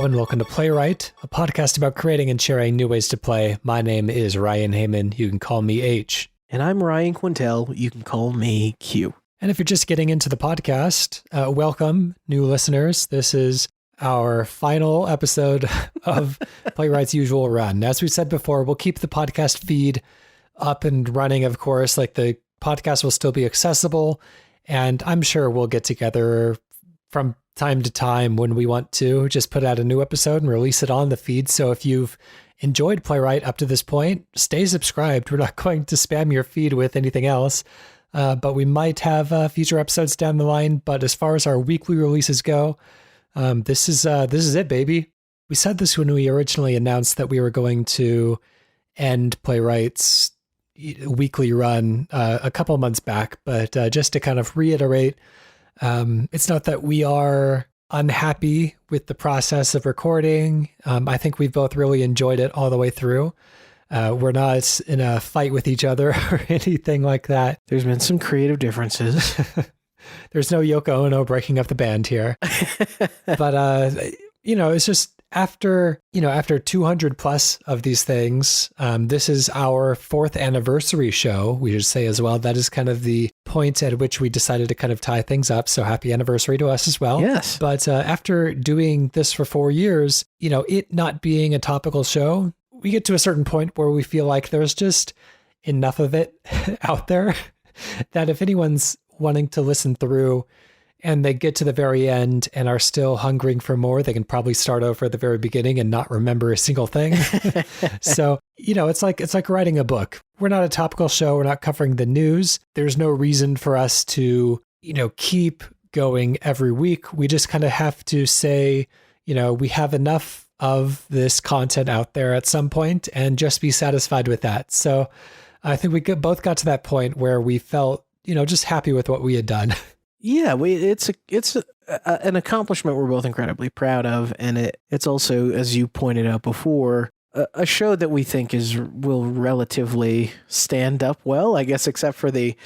and welcome to Playwright, a podcast about creating and sharing new ways to play. My name is Ryan Hamann. You can call me H. And I'm Ryan Quintal. You can call me Q. And if you're just getting into the podcast, welcome, new listeners. This is our final episode of Playwright's usual run. As we said before, we'll keep the podcast feed up and running, of course. Like, the podcast will still be accessible, and I'm sure we'll get together from time to time when we want to just put out a new episode and release it on the feed. So if you've enjoyed Playwright up to this point, stay subscribed. We're not going to spam your feed with anything else, but we might have future episodes down the line. But as far as our weekly releases go, this is it, baby. We said this when we originally announced that we were going to end Playwright's weekly run a couple months back, but just to kind of reiterate, it's not that we are unhappy with the process of recording. I think we've both really enjoyed it all the way through. We're not in a fight with each other or anything like that. There's been some creative differences. There's no Yoko Ono breaking up the band here. But, it's just after 200 plus of these things, this is our 4th anniversary show, we should say as well. That is kind of the point at which we decided to kind of tie things up. So happy anniversary to us as well. Yes. But after doing this for 4 years, it not being a topical show, we get to a certain point where we feel like there's just enough of it out there that if anyone's wanting to listen through and they get to the very end and are still hungering for more, they can probably start over at the very beginning and not remember a single thing. So, it's like writing a book. We're not a topical show. We're not covering the news. There's no reason for us to, keep going every week. We just kind of have to say, we have enough of this content out there at some point and just be satisfied with that. So I think we both got to that point where we felt, just happy with what we had done. Yeah, it's an accomplishment we're both incredibly proud of, and it's also, as you pointed out before, a show that we think will relatively stand up well, I guess, except for the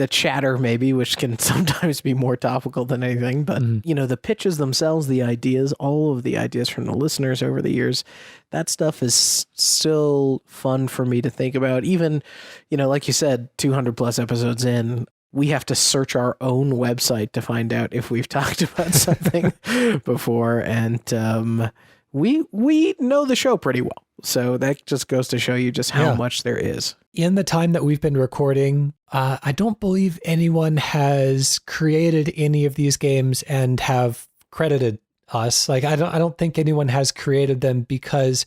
chatter maybe, which can sometimes be more topical than anything. But the pitches themselves, the ideas, all of the ideas from the listeners over the years, that stuff is still fun for me to think about. Even, like you said, 200 plus episodes in, we have to search our own website to find out if we've talked about something before. And we know the show pretty well. So that just goes to show you just how much there is. In the time that we've been recording, I don't believe anyone has created any of these games and have credited us. Like, I don't think anyone has created them because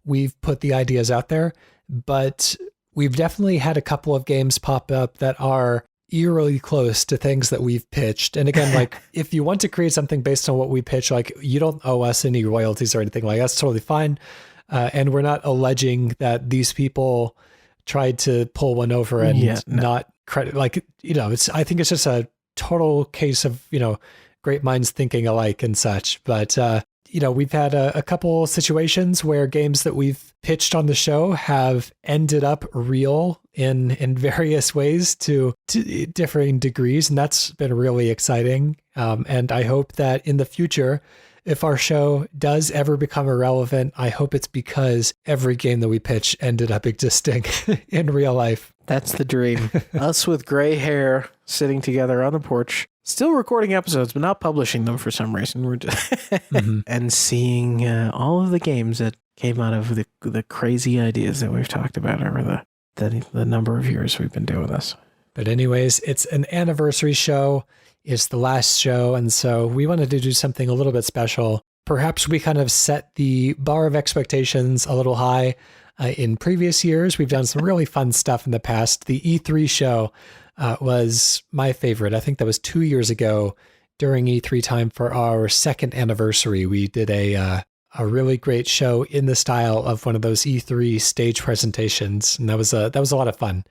we've put the ideas out there. But we've definitely had a couple of games pop up that are eerily close to things that we've pitched. And again, like, if you want to create something based on what we pitch, like, you don't owe us any royalties or anything. Like, that's totally fine. And we're not alleging that these people tried to pull one over and not credit. Like, I think it's just a total case of, great minds thinking alike and such. But, we've had a couple situations where games that we've pitched on the show have ended up real in various ways to differing degrees. And that's been really exciting. And I hope that in the future, if our show does ever become irrelevant, I hope it's because every game that we pitch ended up existing in real life. That's the dream. Us with gray hair sitting together on the porch, still recording episodes, but not publishing them for some reason. We're just and seeing all of the games that came out of the crazy ideas that we've talked about over the number of years we've been doing this. But anyways, it's an anniversary show. It's the last show. And so we wanted to do something a little bit special. Perhaps we kind of set the bar of expectations a little high. In previous years, we've done some really fun stuff in the past. The E3 show was my favorite. I think that was 2 years ago during E3 time for our 2nd anniversary. We did a really great show in the style of one of those E3 stage presentations. And that was a lot of fun.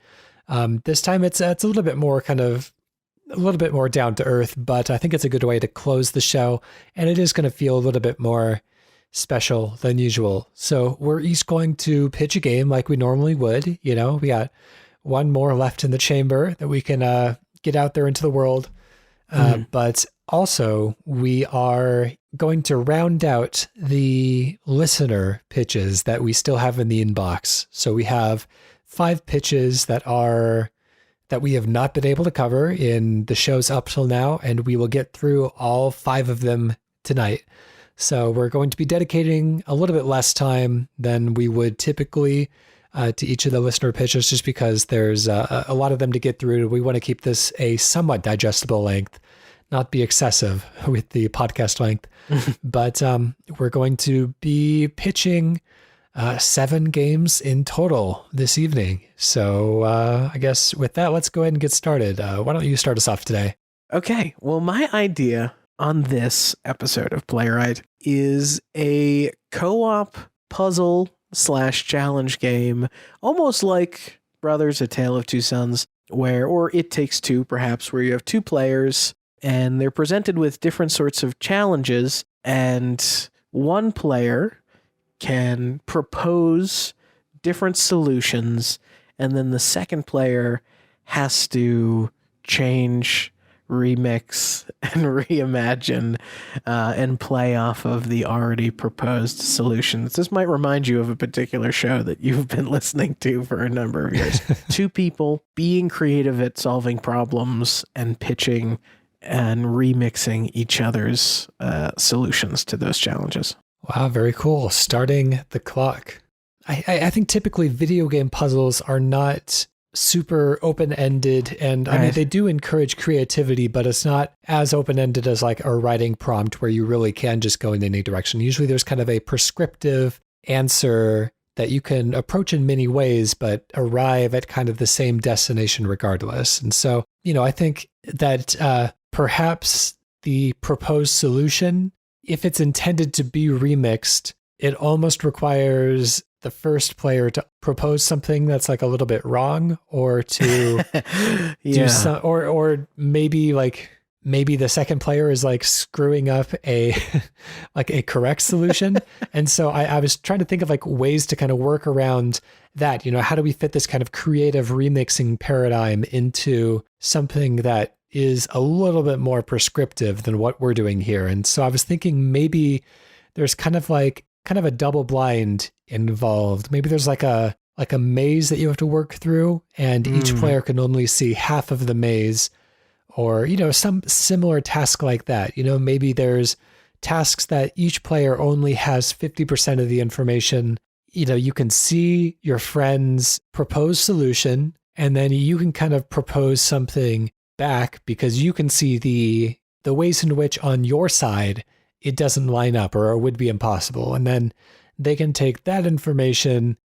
This time it's a little bit more a little bit more down to earth, but I think it's a good way to close the show. And it is going to feel a little bit more special than usual. So we're each going to pitch a game like we normally would. We got one more left in the chamber that we can get out there into the world. But also, we are going to round out the listener pitches that we still have in the inbox. So we have 5 pitches that we have not been able to cover in the shows up till now, and we will get through all 5 of them tonight. So we're going to be dedicating a little bit less time than we would typically to each of the listener pitches, just because there's a lot of them to get through. We want to keep this a somewhat digestible length, not be excessive with the podcast length. But we're going to be pitching 7 games in total this evening. So I guess with that, let's go ahead and get started. Why don't you start us off today? Okay. Well, my idea on this episode of Playwright is a co-op puzzle / challenge game, almost like Brothers: A Tale of Two Sons, or It Takes Two, perhaps, where you have 2 players and they're presented with different sorts of challenges, and one player can propose different solutions, and then the second player has to change, remix, and reimagine and play off of the already proposed solutions. This might remind you of a particular show that you've been listening to for a number of years. 2 people being creative at solving problems and pitching and remixing each other's solutions to those challenges. Wow, very cool. Starting the clock. I think typically video game puzzles are not super open-ended, and I mean, they do encourage creativity, but it's not as open-ended as like a writing prompt where you really can just go in any direction. Usually there's kind of a prescriptive answer that you can approach in many ways, but arrive at kind of the same destination regardless. And so, I think that perhaps the proposed solution, if it's intended to be remixed, it almost requires the first player to propose something that's like a little bit wrong, or to do some, or maybe the second player is like screwing up a like a correct solution. And so I was trying to think of like ways to kind of work around that. How do we fit this kind of creative remixing paradigm into something that is a little bit more prescriptive than what we're doing here? And so I was thinking maybe there's kind of a double blind involved. Maybe there's like a maze that you have to work through, and each player can only see half of the maze, or some similar task like that. Maybe there's tasks that each player only has 50% of the information. You can see your friend's proposed solution, and then you can kind of propose something back because you can see the ways in which on your side it doesn't line up or would be impossible. And then they can take that information,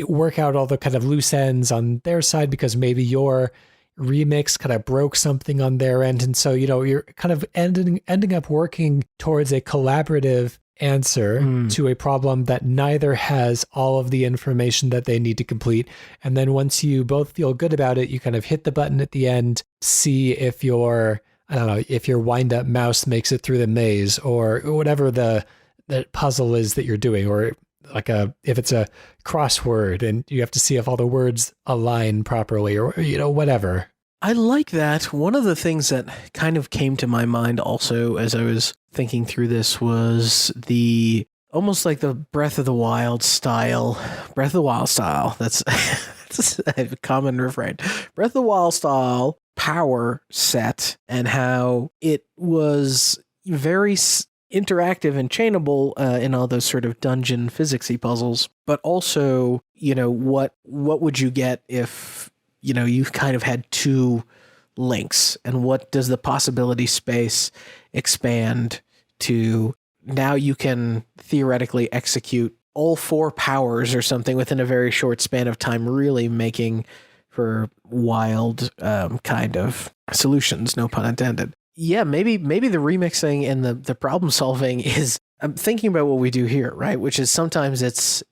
work out all the kind of loose ends on their side because maybe your remix kind of broke something on their end. And so, you're kind of ending up working towards a collaborative answer to a problem that neither has all of the information that they need to complete. And then once you both feel good about it, you kind of hit the button at the end, see if your wind up mouse makes it through the maze, or whatever the puzzle is that you're doing, or like if it's a crossword and you have to see if all the words align properly, or whatever. I like that. One of the things that kind of came to my mind also as I was thinking through this was almost like the Breath of the Wild style. That's a common refrain. Breath of the Wild style power set, and how it was very interactive and chainable in all those sort of dungeon physicsy puzzles. But also, what would you get if you kind of had 2 links, and what does the possibility space expand to? Now you can theoretically execute all 4 powers or something within a very short span of time, really making for wild kind of solutions, no pun intended. Yeah, maybe the remixing and the problem solving is, I'm thinking about what we do here, right? Which is sometimes it's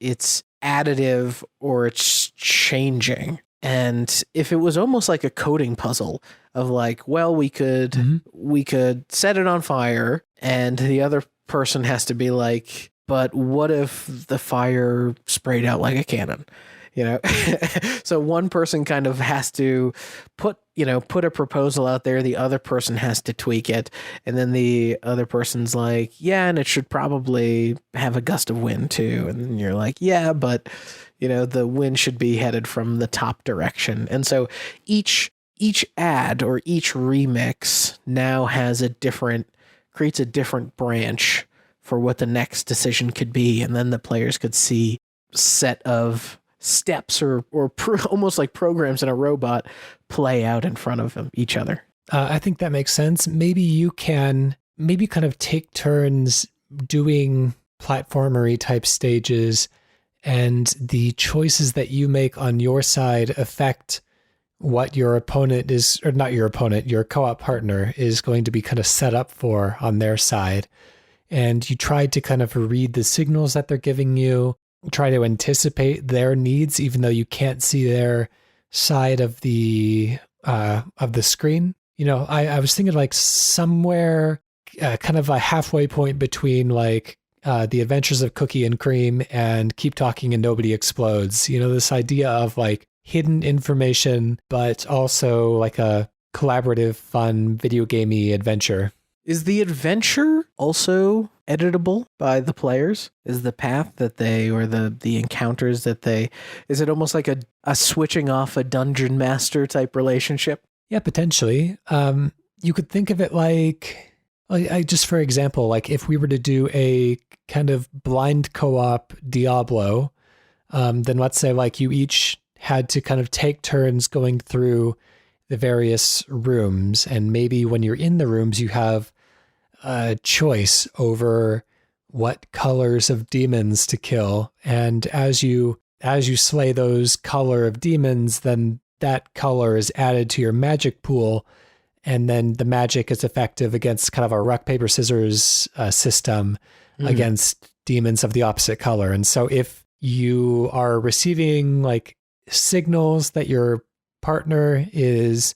additive or it's changing. And if it was almost like a coding puzzle of like, well, we could set it on fire, and the other person has to be like, but what if the fire sprayed out like a cannon? you know. So one person kind of has to put a proposal out there, the other person has to tweak it, and then the other person's like, yeah, and it should probably have a gust of wind too, and then you're like, yeah, but the wind should be headed from the top direction. And so each ad or each remix now creates a different branch for what the next decision could be, and then the players could see set of steps or almost like programs in a robot play out in front of each other. I think that makes sense. Maybe you can kind of take turns doing platformery type stages, and the choices that you make on your side affect what your opponent is, or not your opponent, your co-op partner is going to be kind of set up for on their side. And you try to kind of read the signals that they're giving you, try to anticipate their needs, even though you can't see their side of the screen. I was thinking like somewhere kind of a halfway point between like The Adventures of Cookie and Cream and Keep Talking and Nobody Explodes. This idea of like hidden information, but also like a collaborative, fun, video gamey adventure. Is the adventure also editable by the players? Is the path that they, or the encounters that they, is it almost like a switching off a dungeon master type relationship? Yeah, potentially. You could think of it like just for example, like if we were to do a kind of blind co-op Diablo, then let's say like you each had to kind of take turns going through the various rooms, and maybe when you're in the rooms you have a choice over what colors of demons to kill, and as you slay those color of demons, then that color is added to your magic pool, and then the magic is effective against kind of a rock paper scissors system against demons of the opposite color. And so if you are receiving like signals that your partner is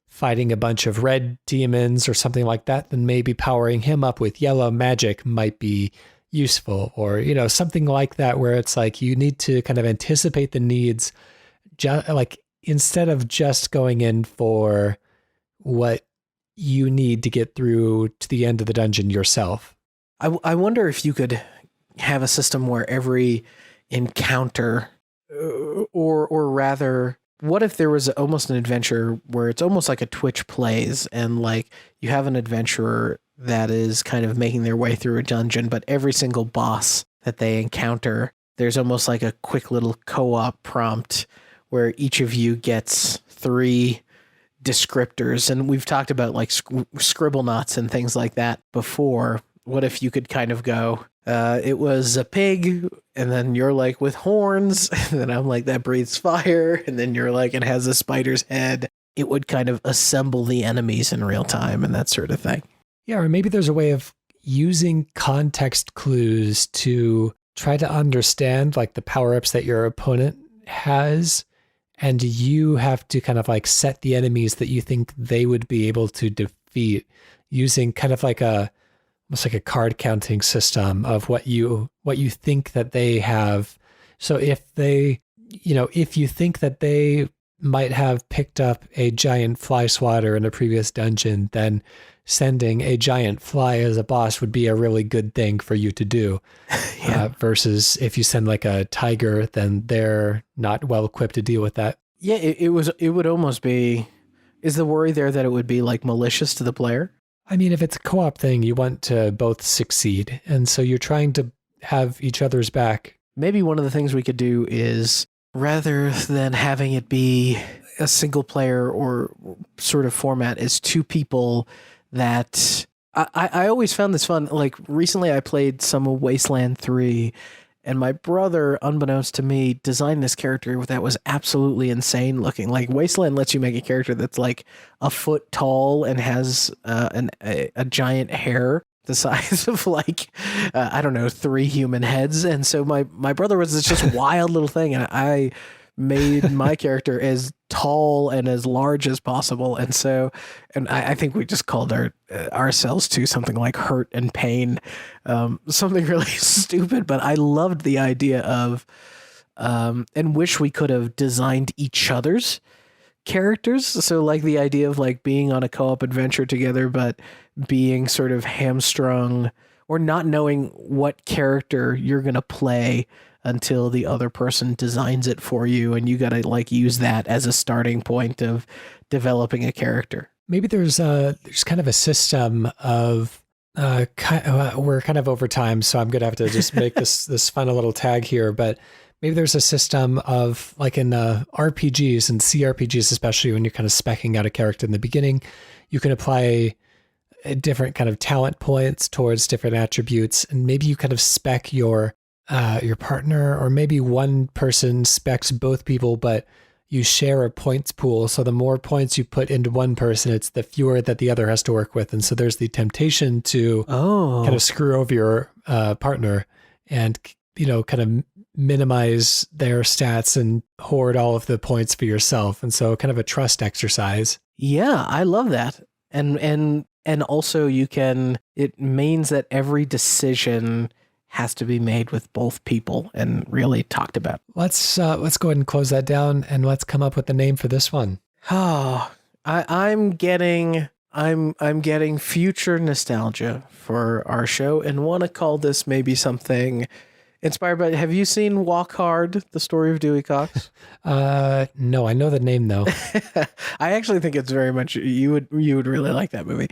fighting a bunch of red demons or something like that, then maybe powering him up with yellow magic might be useful, or something like that, where it's like you need to kind of anticipate the needs, like instead of just going in for what you need to get through to the end of the dungeon yourself. I wonder if you could have a system where every encounter, or rather, what if there was almost an adventure where it's almost like a Twitch plays, and like you have an adventurer that is kind of making their way through a dungeon, but every single boss that they encounter, there's almost like a quick little co-op prompt where each of you gets 3 descriptors. And we've talked about like scribble knots and things like that before. What if you could kind of go, it was a pig, and then you're like with horns, and then I'm like, that breathes fire, and then you're like, it has a spider's head. It would kind of assemble the enemies in real time and that sort of thing. Yeah, or maybe there's a way of using context clues to try to understand like the power-ups that your opponent has, and you have to kind of like set the enemies that you think they would be able to defeat using kind of like almost like a card counting system of what you think that they have. So if you think that they might have picked up a giant fly swatter in a previous dungeon, then sending a giant fly as a boss would be a really good thing for you to do. Yeah. Versus if you send like a tiger, then they're not well equipped to deal with that. Yeah, it would almost be, is the worry there that it would be like malicious to the player? I mean, if it's a co-op thing, you want to both succeed. And so you're trying to have each other's back. Maybe one of the things we could do is, rather than having it be a single player or sort of format, is 2 people that I always found this fun. Like recently I played some of Wasteland 3, and my brother, unbeknownst to me, designed this character that was absolutely insane looking. Like Wasteland lets you make a character that's like a foot tall and has a giant hair the size of like, I don't know, 3 human heads. And so my brother was this just wild little thing, and I made my character as tall and as large as possible. And so, and I think we just called ourselves to something like Hurt and Pain, something really stupid, but I loved the idea of and wish we could have designed each other's characters. So like the idea of like being on a co-op adventure together, but being sort of hamstrung or not knowing what character you're going to play until the other person designs it for you. And you got to like use that as a starting point of developing a character. Maybe there's kind of a system of we're kind of over time, so I'm gonna have to just make this final little tag here. But maybe there's a system of like in RPGs and CRPGs, especially when you're kind of speccing out a character in the beginning, you can apply a different kind of talent points towards different attributes, and maybe you kind of spec your partner, or maybe one person specs both people, but you share a points pool. So the more points you put into one person, it's the fewer that the other has to work with. And so there's the temptation to kind of screw over your partner and, kind of minimize their stats and hoard all of the points for yourself. And so kind of a trust exercise. Yeah, I love that. And also it means that every decision has to be made with both people and really talked about. Let's go ahead and close that down, and let's come up with the name for this one. Oh, I'm getting future nostalgia for our show, and want to call this maybe something inspired by. Have you seen Walk Hard: The Story of Dewey Cox? No, I know the name though. I actually think it's very much you would really like that movie.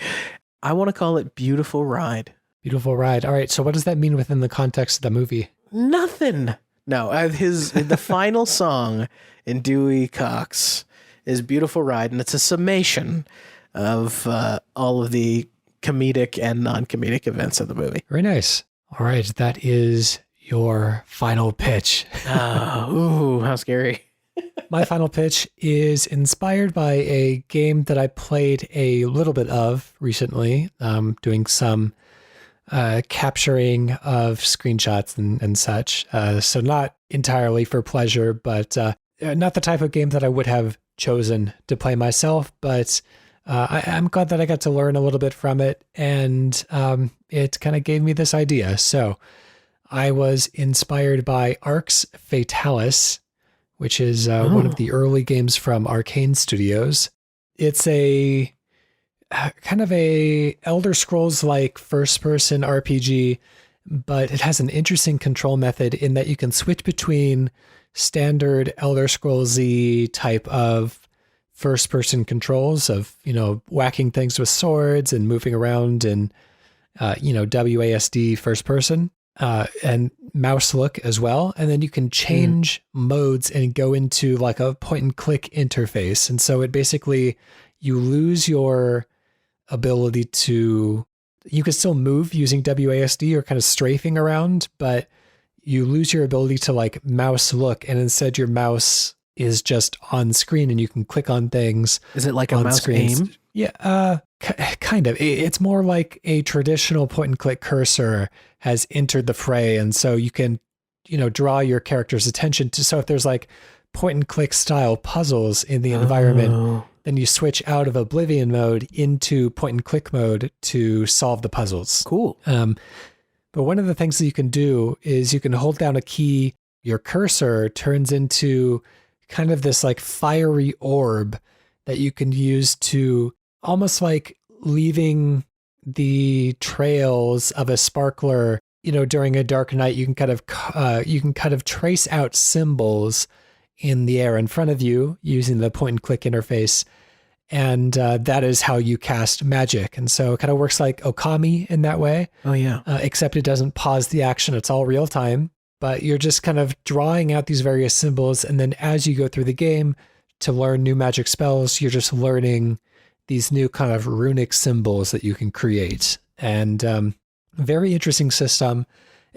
I want to call it Beautiful Ride. Beautiful Ride. All right. So what does that mean within the context of the movie? Nothing. No, the final song in Dewey Cox is Beautiful Ride, and it's a summation of all of the comedic and non-comedic events of the movie. Very nice. All right. That is your final pitch. Ooh, how scary. My final pitch is inspired by a game that I played a little bit of recently, doing some capturing of screenshots and such. So not entirely for pleasure, but not the type of game that I would have chosen to play myself. But I'm glad that I got to learn a little bit from it, and it kind of gave me this idea. So I was inspired by Arx Fatalis, which is one of the early games from Arcane Studios. It's a kind of a Elder Scrolls-like first-person RPG, but it has an interesting control method in that you can switch between standard Elder Scrolls-y type of first-person controls of, whacking things with swords and moving around and, WASD first-person, and mouse look as well. And then you can change modes and go into like a point-and-click interface. And so it basically, you lose your ability you can still move using WASD or kind of strafing around, but you lose your ability to like mouse look, and instead your mouse is just on screen and you can click on things. Is it like a mouse aim? Yeah, kind of. It's more like a traditional point and click cursor has entered the fray, and so you can, draw your character's attention to. So if there's like point and click style puzzles in the environment, then you switch out of Oblivion mode into point and click mode to solve the puzzles. Cool. But one of the things that you can do is you can hold down a key, your cursor turns into kind of this like fiery orb that you can use to almost like leaving the trails of a sparkler, during a dark night. You can kind of trace out symbols in the air in front of you using the point and click interface. And that is how you cast magic. And so it kind of works like Okami in that way. Oh, yeah. Except it doesn't pause the action. It's all real time. But you're just kind of drawing out these various symbols. And then as you go through the game to learn new magic spells, you're just learning these new kind of runic symbols that you can create. And very interesting system.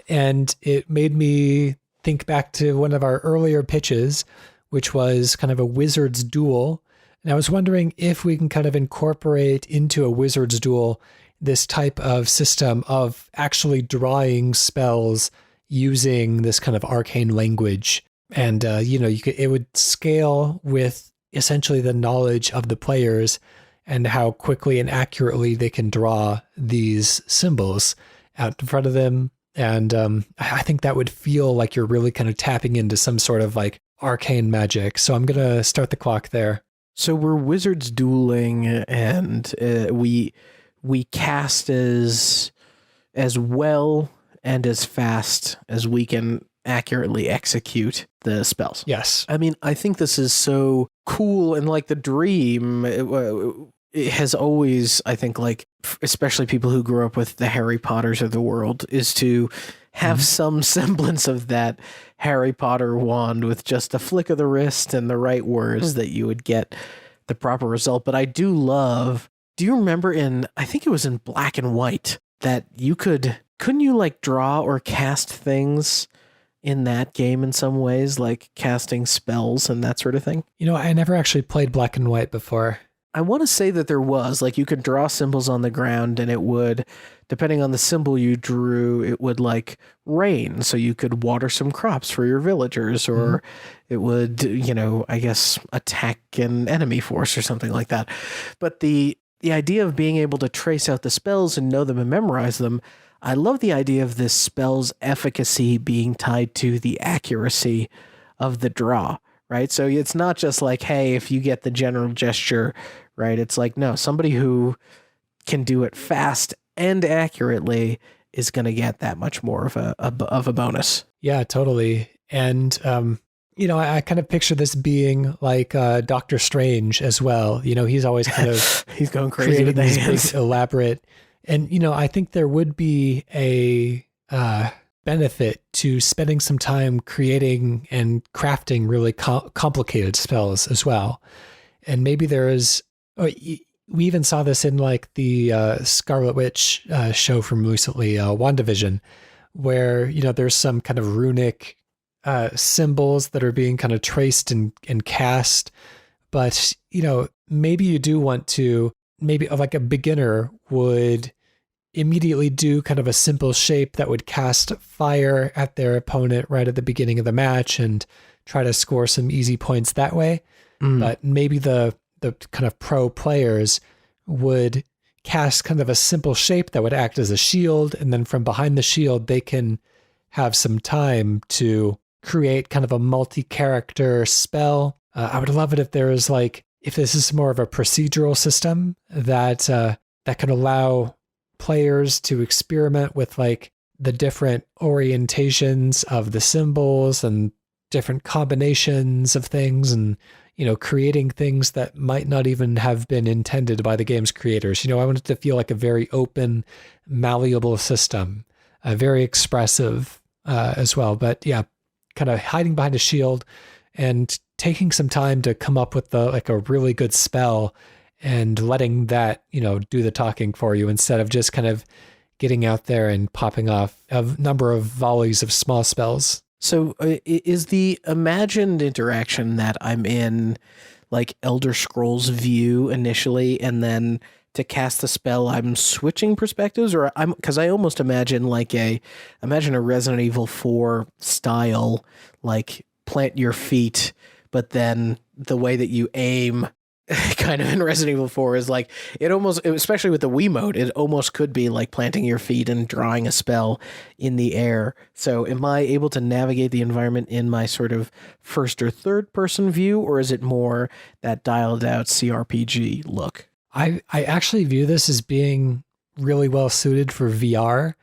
And it made me think back to one of our earlier pitches, which was kind of a wizard's duel. And I was wondering if we can kind of incorporate into a wizard's duel this type of system of actually drawing spells using this kind of arcane language. And, it would scale with essentially the knowledge of the players and how quickly and accurately they can draw these symbols out in front of them And I think that would feel like you're really kind of tapping into some sort of like arcane magic. So I'm going to start the clock there. So we're wizards dueling, and we cast as well and as fast as we can accurately execute the spells. Yes. I mean, I think this is so cool, and like the dream, it has always, I think, like, especially people who grew up with the Harry Potters of the world, is to have some semblance of that Harry Potter wand with just a flick of the wrist and the right words that you would get the proper result. But I do you remember I think it was in Black and White, that couldn't you like draw or cast things in that game in some ways, like casting spells and that sort of thing? You know, I never actually played Black and White before. I want to say that there was, like, you could draw symbols on the ground, and it would, depending on the symbol you drew, it would like rain. So you could water some crops for your villagers, or it would, I guess, attack an enemy force or something like that. But the idea of being able to trace out the spells and know them and memorize them, I love the idea of this spell's efficacy being tied to the accuracy of the draw, right? So it's not just like, hey, if you get the general gesture, right? It's like, no, somebody who can do it fast and accurately is going to get that much more of a bonus. Yeah, totally. And, I kind of picture this being like Doctor Strange as well. He's always kind of he's going crazy with these hands. big, elaborate. And, I think there would be a benefit to spending some time creating and crafting really complicated spells as well. And maybe there is, we even saw this in like the Scarlet Witch show from recently, WandaVision, where, there's some kind of runic symbols that are being kind of traced and cast. But, maybe you do want to, maybe like a beginner would immediately do kind of a simple shape that would cast fire at their opponent right at the beginning of the match and try to score some easy points that way. But maybe the kind of pro players would cast kind of a simple shape that would act as a shield. And then from behind the shield, they can have some time to create kind of a multi-character spell. I would love it if there is if this is more of a procedural system that can allow players to experiment with like the different orientations of the symbols and different combinations of things, and creating things that might not even have been intended by the game's creators. I want it to feel like a very open, malleable system, very expressive as well. But yeah, kind of hiding behind a shield and taking some time to come up with a really good spell and letting that, do the talking for you instead of just kind of getting out there and popping off a number of volleys of small spells. So is the imagined interaction that I'm in like Elder Scrolls view initially, and then to cast the spell I'm switching perspectives, or because I almost imagine imagine a Resident Evil 4 style, like plant your feet, but then the way that you aim kind of in Resident Evil 4 is like, it almost, especially with the Wiimote, it almost could be like planting your feet and drawing a spell in the air. So am I able to navigate the environment in my sort of first or third person view, or is it more that dialed out CRPG look? I actually view this as being really well suited for VR.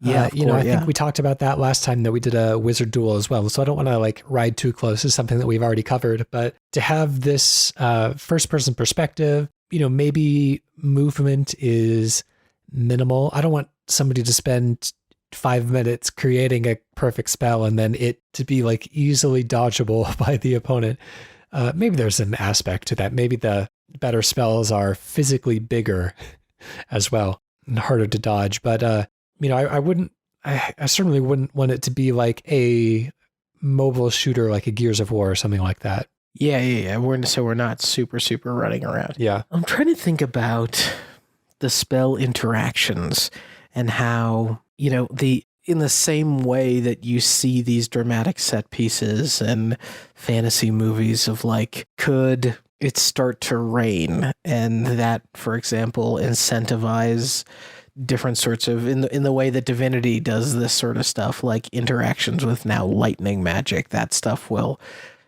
Yeah, I think we talked about that last time that we did a wizard duel as well. So I don't want to ride too close to something that we've already covered, but to have this first person perspective, maybe movement is minimal. I don't want somebody to spend 5 minutes creating a perfect spell and then it to be easily dodgeable by the opponent. Maybe there's an aspect to that. Maybe the better spells are physically bigger as well and harder to dodge. But, I certainly wouldn't want it to be like a mobile shooter, like a Gears of War or something like that. Yeah. We're not super running around. Yeah. I'm trying to think about the spell interactions and how, in the same way that you see these dramatic set pieces and fantasy movies of could it start to rain, and that, for example, incentivize different sorts of in the way that Divinity does this sort of stuff, like interactions with now lightning magic. That stuff will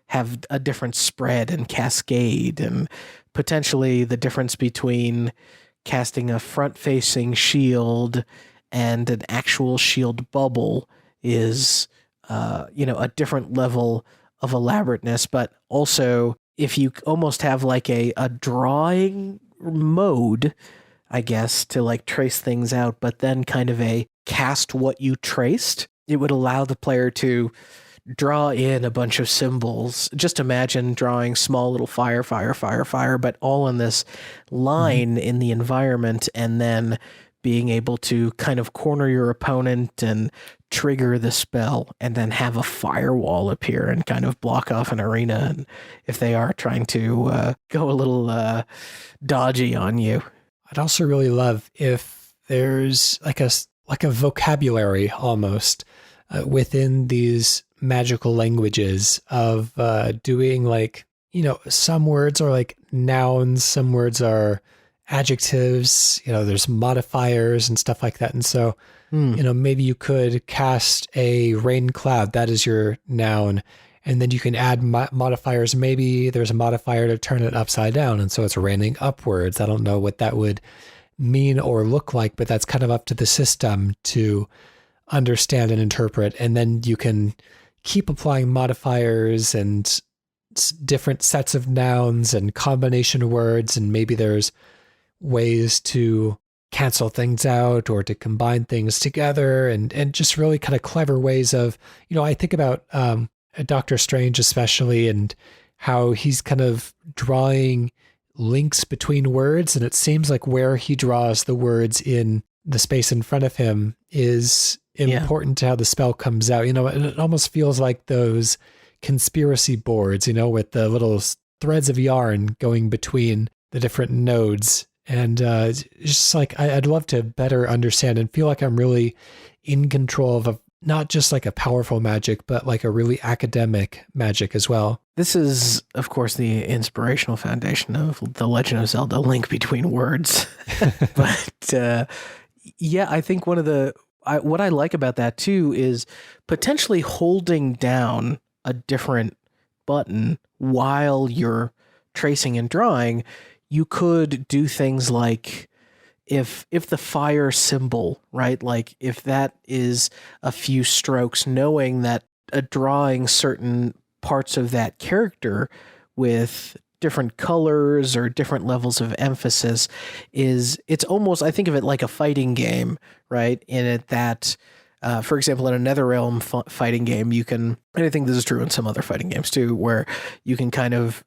have a different spread and cascade, and potentially the difference between casting a front-facing shield and an actual shield bubble is a different level of elaborateness. But also, if you almost have like a drawing mode, I guess, to like trace things out, but then kind of a cast what you traced, it would allow the player to draw in a bunch of symbols. Just imagine drawing small little fire, but all in this line in the environment, and then being able to kind of corner your opponent and trigger the spell, and then have a firewall appear and kind of block off an arena, and if they are trying to go a little dodgy on you. I'd also really love if there's like a vocabulary almost within these magical languages of doing like, some words are like nouns, some words are adjectives, there's modifiers and stuff like that. And so, maybe you could cast a rain cloud, that is your noun, and then you can add modifiers. Maybe there's a modifier to turn it upside down, and so it's raining upwards. I don't know what that would mean or look like, but that's kind of up to the system to understand and interpret. And then you can keep applying modifiers and different sets of nouns and combination words, and maybe there's ways to cancel things out or to combine things together, and just really kind of clever ways of, I think about Doctor Strange especially, and how he's kind of drawing links between words, and it seems like where he draws the words in the space in front of him is important to how the spell comes out. It almost feels like those conspiracy boards, with the little threads of yarn going between the different nodes. And it's just like, I'd love to better understand and feel like I'm really in control of not just like a powerful magic, but like a really academic magic as well. This is, of course, the inspirational foundation of The Legend of Zelda: Link Between Worlds. But I think one of what I like about that too is potentially holding down a different button while you're tracing and drawing. You could do things like if the fire symbol, right? Like if that is a few strokes, knowing that drawing certain parts of that character with different colors or different levels of emphasis it's almost, I think of it like a fighting game, right? In it that, for example, in a NetherRealm fighting game, you can, and I think this is true in some other fighting games too, where you can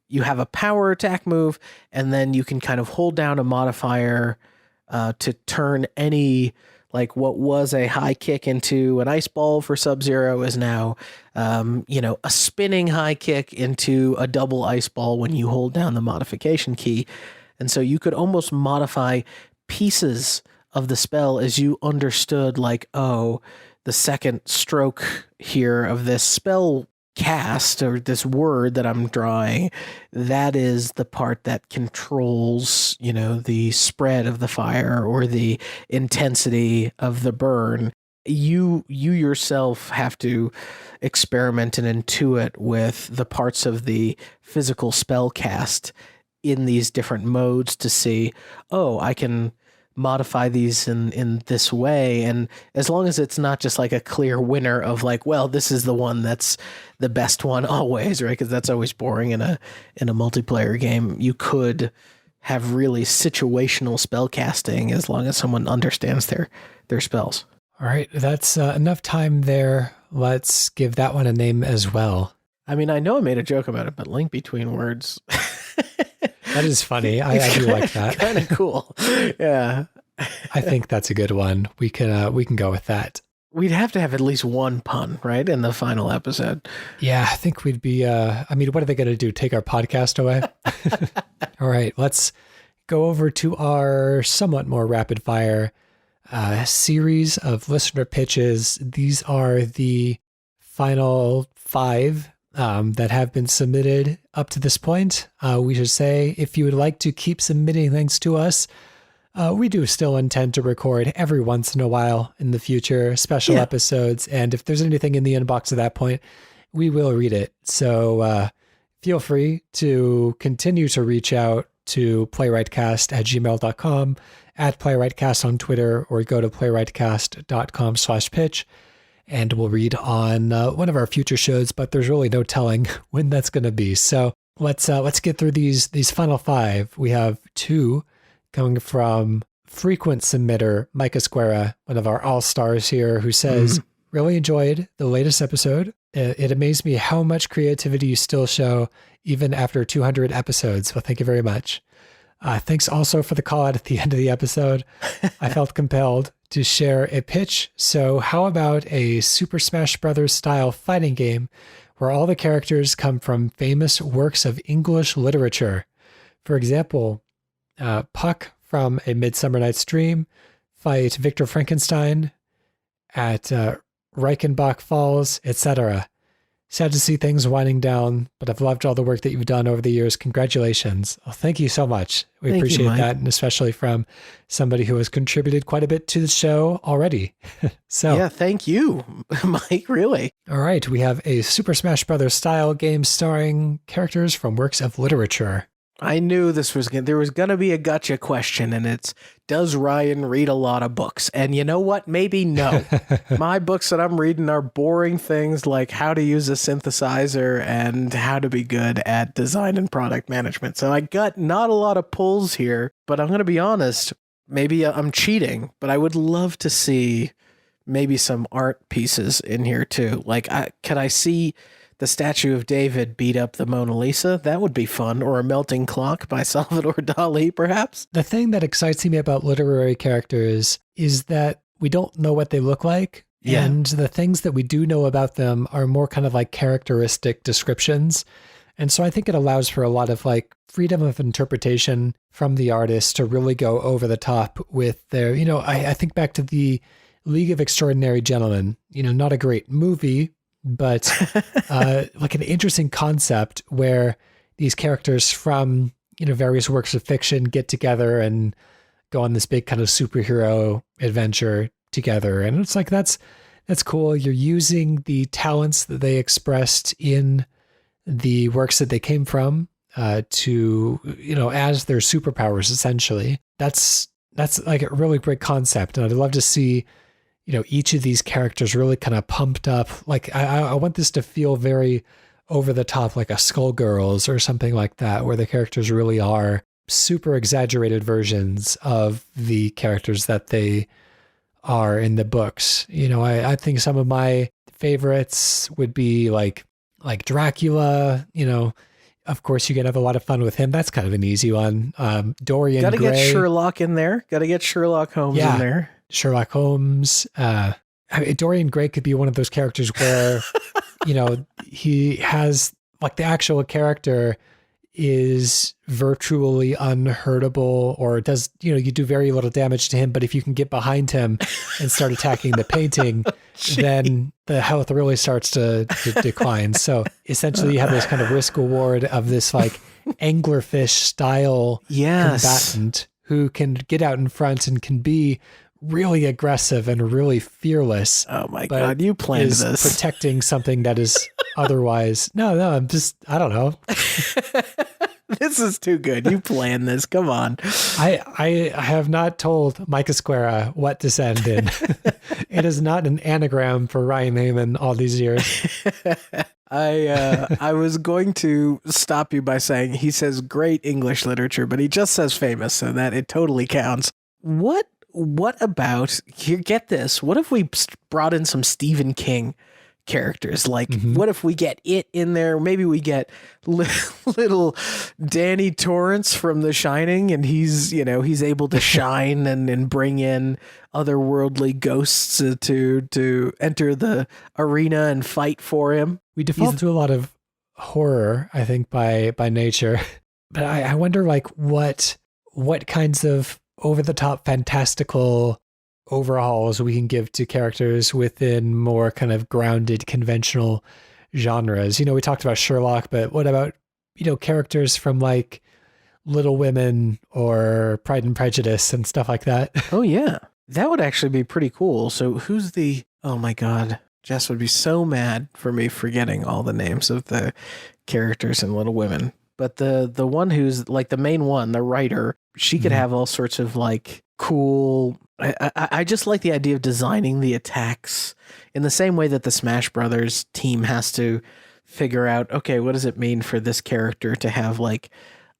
you have a power attack move, and then you can kind of hold down a modifier to turn any, like what was a high kick into an ice ball for Sub-Zero is now, a spinning high kick into a double ice ball when you hold down the modification key. And so you could almost modify pieces of the spell as you understood, like, oh, the second stroke here of this spell cast or this word that I'm drawing, that is the part that controls, the spread of the fire or the intensity of the burn. You yourself have to experiment and intuit with the parts of the physical spell cast in these different modes to see, oh, I can modify these in this way. And as long as it's not just like a clear winner of like, well, this is the one that's the best one always, right? Because that's always boring in a multiplayer game. You could have really situational spell casting as long as someone understands their spells. All right, that's enough time there. Let's give that one a name as well. I mean, I know I made a joke about it, but Link Between Worlds. That is funny. I do like that. Kind of cool. Yeah. I think that's a good one. We can go with that. We'd have to have at least one pun, right, in the final episode. Yeah, I think we'd be, what are they going to do? Take our podcast away? All right, let's go over to our somewhat more rapid fire series of listener pitches. These are the final 5 that have been submitted up to this point. We should say, if you would like to keep submitting things to us, We do still intend to record every once in a while in the future, special episodes. And if there's anything in the inbox at that point, we will read it. So feel free to continue to reach out to playwrightcast@gmail.com, at playwrightcast on Twitter, or go to playwrightcast.com/pitch. And we'll read on one of our future shows, but there's really no telling when that's going to be. So let's get through these final 5. We have 2 coming from frequent submitter Mike Esguerra, one of our all-stars here, who says, really enjoyed the latest episode. It amazed me how much creativity you still show even after 200 episodes. Well, thank you very much. Thanks also for the call out at the end of the episode. I felt compelled to share a pitch. So how about a Super Smash Bros. Style fighting game where all the characters come from famous works of English literature? For example, Puck from A Midsummer Night's Dream fight Victor Frankenstein at Reichenbach Falls, etc. Sad to see things winding down, but I've loved all the work that you've done over the years. Congratulations. Well, thank you so much. We appreciate that, and especially from somebody who has contributed quite a bit to the show already. So yeah, thank you, Mike, really. All right, we have a Super Smash Bros. Style game starring characters from works of literature. I knew there was going to be a gotcha question, and it's, does Ryan read a lot of books? And you know what? Maybe no. My books that I'm reading are boring things like how to use a synthesizer and how to be good at design and product management. So I got not a lot of pulls here, but I'm going to be honest, maybe I'm cheating, but I would love to see maybe some art pieces in here too. Like, can I see the statue of David beat up the Mona Lisa? That would be fun. Or a melting clock by Salvador Dali, perhaps. The thing that excites me about literary characters is that we don't know what they look like. Yeah. And the things that we do know about them are more kind of like characteristic descriptions. And so I think it allows for a lot of like freedom of interpretation from the artist to really go over the top with their, I think back to the League of Extraordinary Gentlemen, not a great movie, but like an interesting concept where these characters from, various works of fiction get together and go on this big kind of superhero adventure together. And it's like, that's cool. You're using the talents that they expressed in the works that they came from to, as their superpowers, essentially. That's like a really great concept. And I'd love to see each of these characters really kind of pumped up. Like I want this to feel very over the top, like a Skullgirls or something like that, where the characters really are super exaggerated versions of the characters that they are in the books. I think some of my favorites would be like Dracula, of course you can have a lot of fun with him. That's kind of an easy one. Dorian Gray. Gotta get Sherlock in there. Gotta get Sherlock Holmes in there. Sherlock Holmes. Dorian Gray could be one of those characters where, he has like the actual character is virtually unhurtable, or does, you do very little damage to him. But if you can get behind him and start attacking the painting, then the health really starts to decline. So essentially you have this kind of risk reward of this like anglerfish style combatant who can get out in front and can be really aggressive and really fearless. Oh my God, you planned this. Protecting something that is otherwise. No, I don't know. This is too good. You planned this. Come on. I have not told Mike Esguerra what to send in. It is not an anagram for Ryan Hamann all these years. I was going to stop you by saying he says great English literature, but he just says famous, so that it totally counts. What about, here, get this, what if we brought in some Stephen King characters? Like, what if we get it in there? Maybe we get little Danny Torrance from The Shining, and he's able to shine and bring in otherworldly ghosts to enter the arena and fight for him. We default to a lot of horror, I think, by nature. But I wonder, like, what kinds of over-the-top fantastical overhauls we can give to characters within more kind of grounded conventional genres. We talked about Sherlock, but what about, characters from like Little Women or Pride and Prejudice and stuff like that. Oh, yeah. That would actually be pretty cool. So who's the... Oh, my God. Jess would be so mad for me forgetting all the names of the characters in Little Women. But the one who's like the main one, the writer, she could have all sorts of like cool... I just like the idea of designing the attacks in the same way that the Smash Brothers team has to figure out, okay, what does it mean for this character to have like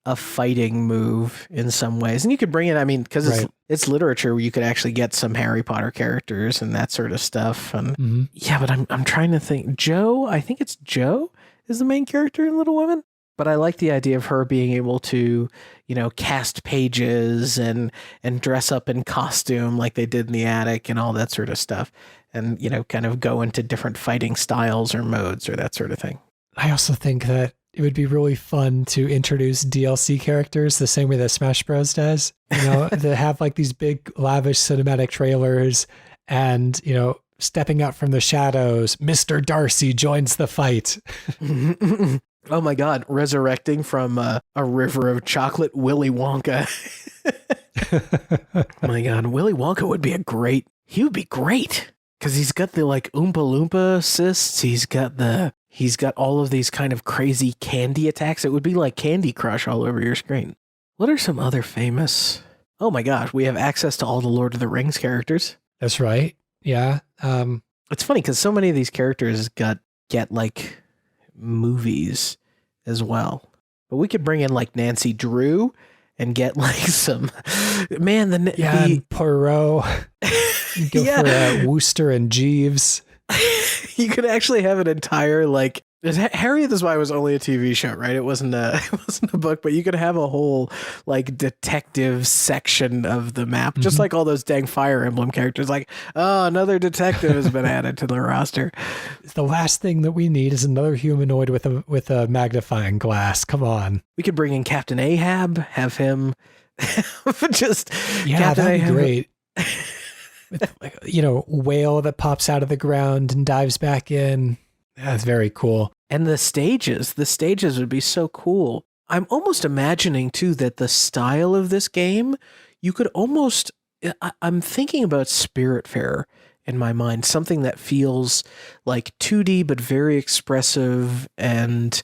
a fighting move in some ways? And you could bring in, I mean, because it's literature where you could actually get some Harry Potter characters and that sort of stuff. And yeah, but I'm trying to think. Jo, I think it's Jo is the main character in Little Women. But I like the idea of her being able to, you know, cast pages and dress up in costume like they did in the attic and all that sort of stuff. And, you know, kind of go into different fighting styles or modes or that sort of thing. I also think that it would be really fun to introduce DLC characters the same way that Smash Bros. Does. You know, to have like these big, lavish cinematic trailers and, you know, stepping out from the shadows, Mr. Darcy joins the fight. Oh my God, resurrecting from a river of chocolate, Willy Wonka. Oh my God, Willy Wonka would be he would be great. Because he's got the like Oompa Loompa assists. He's got all of these kind of crazy candy attacks. It would be like Candy Crush all over your screen. What are some other famous? Oh my gosh, we have access to all the Lord of the Rings characters. That's right. Yeah. It's funny because so many of these characters get like movies as well. But we could bring in like Nancy Drew and get like some and Poirot. Go for Wooster and Jeeves. You could actually have an entire like Harry the Spy was only a TV show, right? It wasn't a book, but you could have a whole like detective section of the map, just like all those dang Fire Emblem characters. Like, oh, another detective has been added to the roster. The last thing that we need is another humanoid with a magnifying glass. Come on. We could bring in Captain Ahab, have him just Captain that'd Ahab. Be great. With, you know, whale that pops out of the ground and dives back in. That's very cool. And the stages would be so cool. I'm almost imagining too that the style of this game, you could almost, I'm thinking about Spiritfarer in my mind, something that feels like 2D, but very expressive. And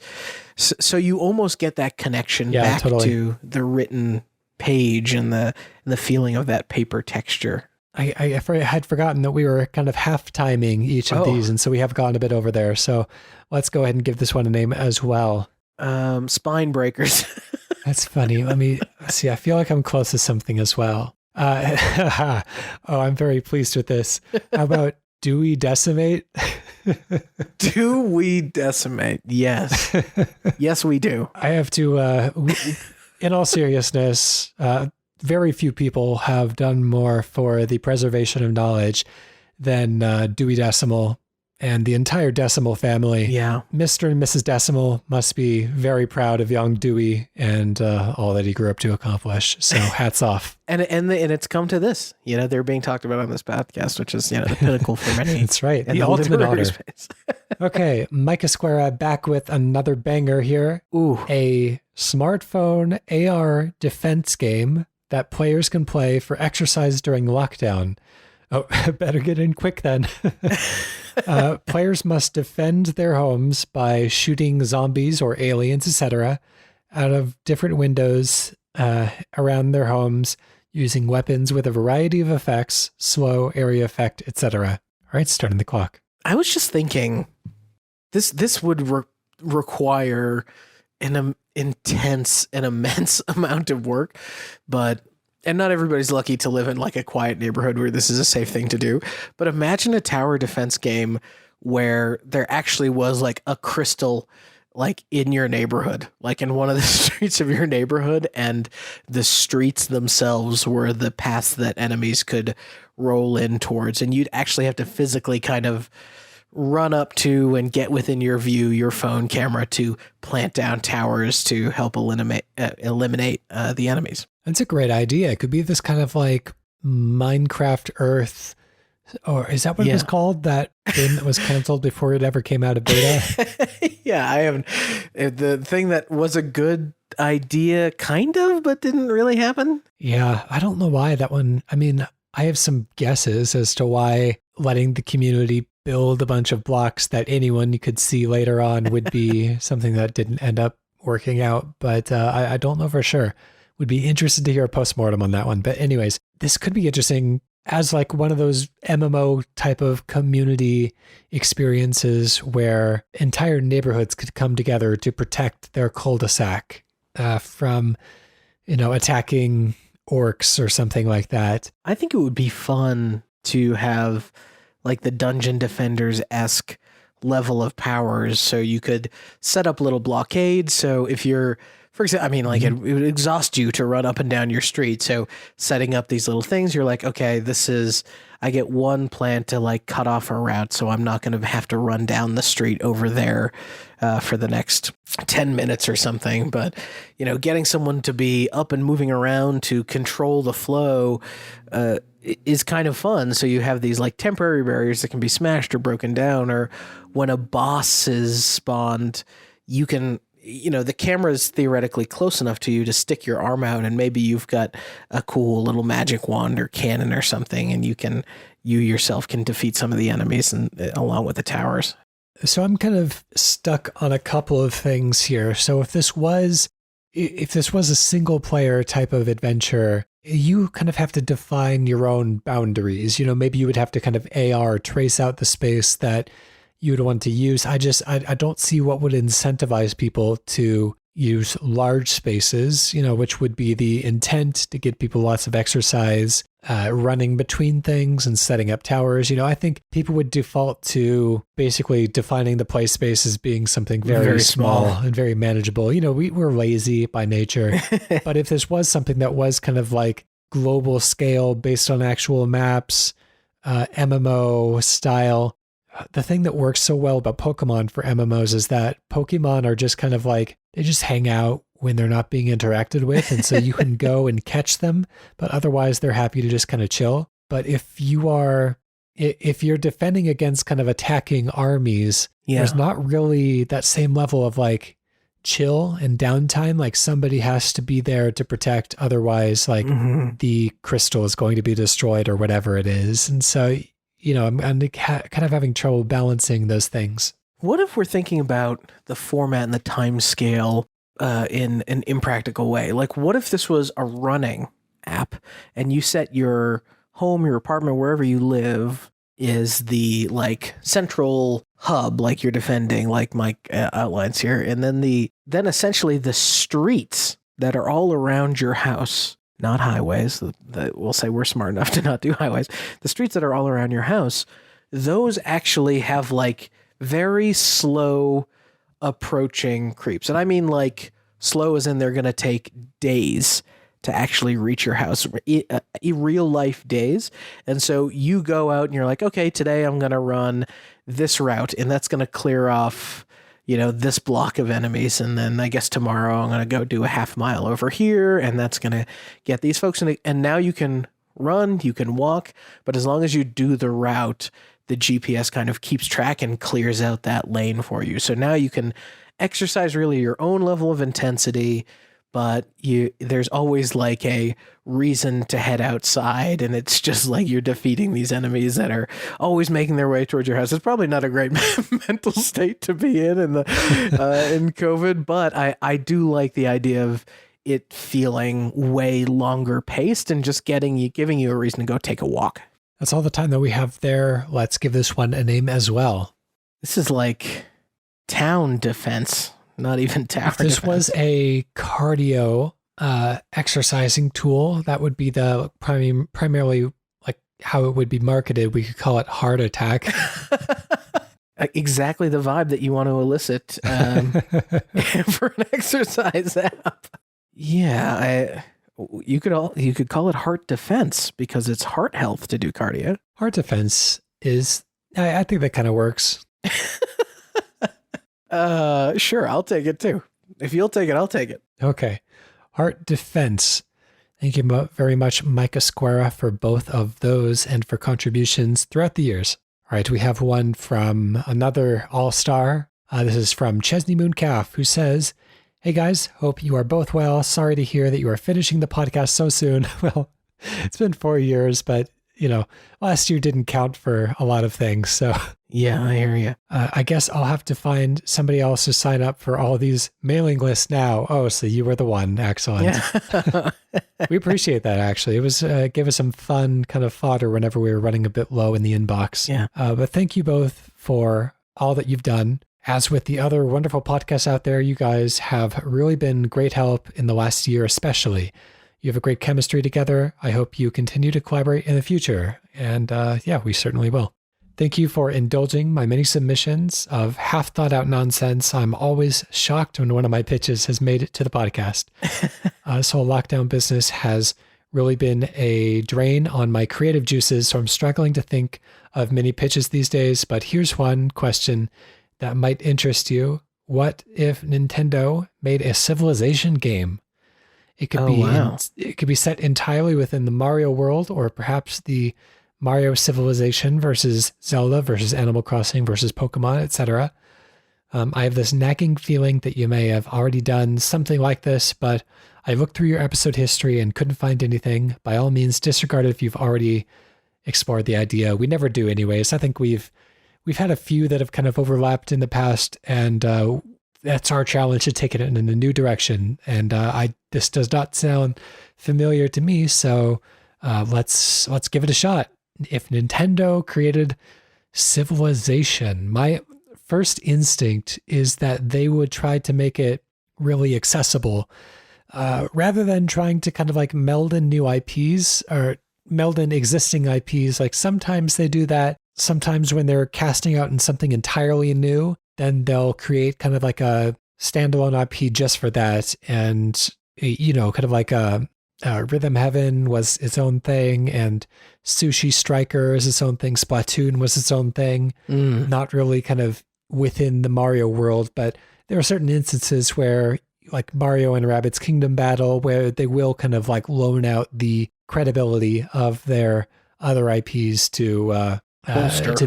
so you almost get that connection back to the written page and the feeling of that paper texture. I had forgotten that we were kind of half timing each of these, and so we have gone a bit over there. So let's go ahead and give this one a name as well. Spine Breakers. That's funny. Let me see. I feel like I'm close to something as well. I'm very pleased with this. How about Dewey Decimate? Dewey Decimate. Yes. Yes, we do. I have to, in all seriousness, very few people have done more for the preservation of knowledge than Dewey Decimal and the entire Decimal family. Yeah. Mr. and Mrs. Decimal must be very proud of young Dewey and all that he grew up to accomplish. So hats off. And it's come to this. You know, they're being talked about on this podcast, which is, you know, the pinnacle for many. That's right. The ultimate honor. Okay, Mike Esguerra back with another banger here. Ooh. A smartphone AR defense game that players can play for exercise during lockdown. Oh, better get in quick then. Players must defend their homes by shooting zombies or aliens, etc., out of different windows around their homes using weapons with a variety of effects, slow, area effect, etc. All right, starting the clock. I was just thinking, this would require an intense and immense amount of work, and not everybody's lucky to live in like a quiet neighborhood where this is a safe thing to do. But imagine a tower defense game where there actually was like a crystal like in your neighborhood, like in one of the streets of your neighborhood, and the streets themselves were the paths that enemies could roll in towards. And you'd actually have to physically kind of run up to and get within your view, your phone camera, to plant down towers to help eliminate the enemies. That's a great idea. It could be this kind of like Minecraft Earth, or is that what it was called? That game that was canceled before it ever came out of beta? Yeah, I haven't. The thing that was a good idea, kind of, but didn't really happen. Yeah, I don't know why that one. I mean, I have some guesses as to why letting the community build a bunch of blocks that anyone could see later on would be something that didn't end up working out. But I don't know for sure. Would be interested to hear a postmortem on that one. But anyways, this could be interesting as like one of those MMO type of community experiences where entire neighborhoods could come together to protect their cul-de-sac from, attacking orcs or something like that. I think it would be fun to have like the Dungeon Defenders-esque level of powers. So you could set up little blockades. So if you're, for example, I mean, like it would exhaust you to run up and down your street. So setting up these little things, you're like, okay, I get one plan to like cut off a route. So I'm not going to have to run down the street over there for the next 10 minutes or something. But, getting someone to be up and moving around to control the flow is kind of fun. So you have these like temporary barriers that can be smashed or broken down, or when a boss is spawned, you can, the camera is theoretically close enough to you to stick your arm out, and maybe you've got a cool little magic wand or cannon or something, and you yourself can defeat some of the enemies and along with the towers. So I'm kind of stuck on a couple of things here. So if this was a single player type of adventure, you kind of have to define your own boundaries. Maybe you would have to kind of AR trace out the space that you would want to use. I don't see what would incentivize people to use large spaces, which would be the intent to get people lots of exercise, running between things and setting up towers. I think people would default to basically defining the play space as being something very small and very manageable. We're lazy by nature, but if this was something that was kind of like global scale based on actual maps, MMO style, the thing that works so well about Pokemon for MMOs is that Pokemon are just kind of like, they just hang out when they're not being interacted with. And so you can go and catch them, but otherwise they're happy to just kind of chill. But if you're defending against kind of attacking armies, there's not really that same level of like chill and downtime. Like somebody has to be there to protect. Otherwise, like the crystal is going to be destroyed or whatever it is. And so, I'm kind of having trouble balancing those things. What if we're thinking about the format and the time scale in an impractical way? Like, what if this was a running app and you set your home, your apartment, wherever you live is the like central hub, like you're defending, like Mike outlines here, and then essentially the streets that are all around your house, not highways, that we'll say we're smart enough to not do highways, the streets that are all around your house, those actually have like very slow approaching creeps. And I mean like slow as in they're going to take days to actually reach your house, real life days. And so you go out and you're like, okay, today I'm going to run this route and that's going to clear off, this block of enemies. And then I guess tomorrow I'm going to go do a half mile over here and that's going to get these folks in. And now you can run, you can walk, but as long as you do the route, the GPS kind of keeps track and clears out that lane for you. So now you can exercise really your own level of intensity, but there's always like a reason to head outside, and it's just like you're defeating these enemies that are always making their way towards your house. It's probably not a great mental state to be in the in COVID, but I do like the idea of it feeling way longer paced and just giving you a reason to go take a walk. That's all the time that we have there. Let's give this one a name as well. This is like town defense, not even tower If this defense. was a cardio exercising tool, that would be the primarily like how it would be marketed. We could call it heart attack. Exactly the vibe that you want to elicit for an exercise app. Yeah, you could call it heart defense because it's heart health to do cardio. Heart defense is, I think that kind of works. Sure, I'll take it too. If you'll take it, I'll take it. Okay. Heart defense. Thank you very much, Mike Esguerra, for both of those and for contributions throughout the years. All right, we have one from another all-star. This is from Chesney Mooncalf, who says, Hey guys, hope you are both well. Sorry to hear that you are finishing the podcast so soon. Well, it's been 4 years, but last year didn't count for a lot of things. So yeah, I hear you. I guess I'll have to find somebody else to sign up for all these mailing lists now. Oh, so you were the one. Excellent. Yeah. We appreciate that, actually. It was gave us some fun kind of fodder whenever we were running a bit low in the inbox. Yeah. But thank you both for all that you've done. As with the other wonderful podcasts out there, you guys have really been great help in the last year, especially. You have a great chemistry together. I hope you continue to collaborate in the future. And we certainly will. Thank you for indulging my many submissions of half thought out nonsense. I'm always shocked when one of my pitches has made it to the podcast. This whole lockdown business has really been a drain on my creative juices. So I'm struggling to think of many pitches these days. But here's one question that might interest you. What if Nintendo made a Civilization game? It could it could be set entirely within the Mario world, or perhaps the Mario Civilization versus Zelda versus Animal Crossing versus Pokemon, etc. I have this nagging feeling that you may have already done something like this, but I looked through your episode history and couldn't find anything. By all means, disregard it if you've already explored the idea. We never do anyways. I think we've had a few that have kind of overlapped in the past, and that's our challenge, to take it in a new direction. And this does not sound familiar to me, so let's give it a shot. If Nintendo created Civilization, my first instinct is that they would try to make it really accessible, rather than trying to kind of like meld in new IPs or meld in existing IPs. Like sometimes they do that. Sometimes when they're casting out in something entirely new, then they'll create kind of like a standalone IP just for that. And, kind of like Rhythm Heaven was its own thing, and Sushi Striker is its own thing. Splatoon was its own thing, not really kind of within the Mario world. But there are certain instances where, like Mario and Rabbids Kingdom Battle, where they will kind of like loan out the credibility of their other IPs to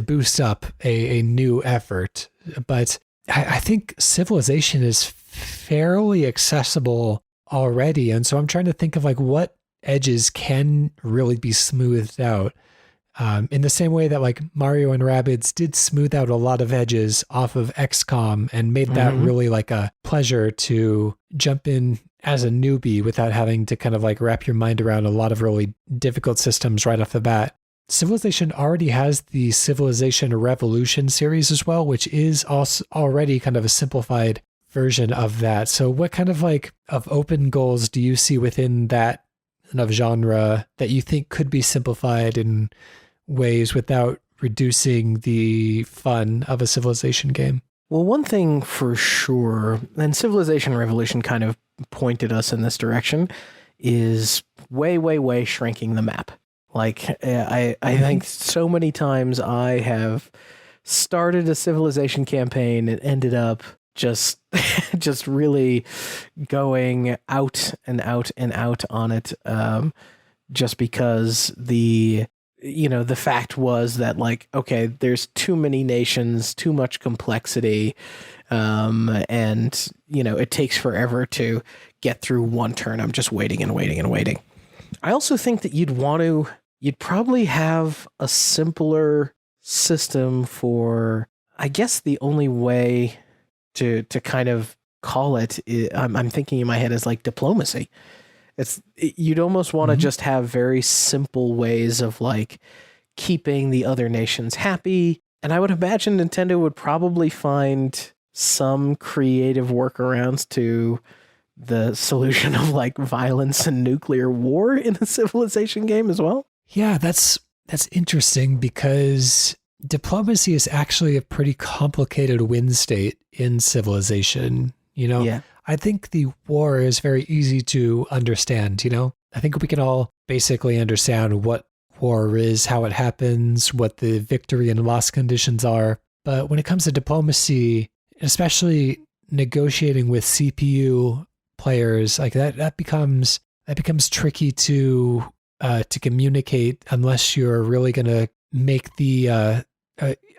boost up a new effort. But I think Civilization is fairly accessible already. And so I'm trying to think of like what edges can really be smoothed out. In the same way that like Mario and Rabbids did smooth out a lot of edges off of XCOM and made that really like a pleasure to jump in as a newbie without having to kind of like wrap your mind around a lot of really difficult systems right off the bat. Civilization already has the Civilization Revolution series as well, which is also already kind of a simplified version of that. So what kind of like of open goals do you see within that kind of genre that you think could be simplified in ways without reducing the fun of a Civilization game? Well, one thing for sure, and Civilization Revolution kind of pointed us in this direction, is way shrinking the map. Like, I think so many times I have started a Civilization campaign and ended up just really going out and out and out on it, just because the fact was that, like, okay, there's too many nations, too much complexity, and it takes forever to get through one turn. I'm just waiting and waiting and waiting. I also think that you'd probably have a simpler system for, I guess the only way to kind of call it, I'm thinking in my head, is like diplomacy. You'd almost want to just have very simple ways of like keeping the other nations happy. And I would imagine Nintendo would probably find some creative workarounds to the solution of like violence and nuclear war in a Civilization game as well. Yeah, that's interesting, because diplomacy is actually a pretty complicated win state in Civilization. Yeah. I think the war is very easy to understand. I think we can all basically understand what war is, how it happens, what the victory and loss conditions are. But when it comes to diplomacy, especially negotiating with CPU players, like that becomes tricky to communicate unless you're really going to make the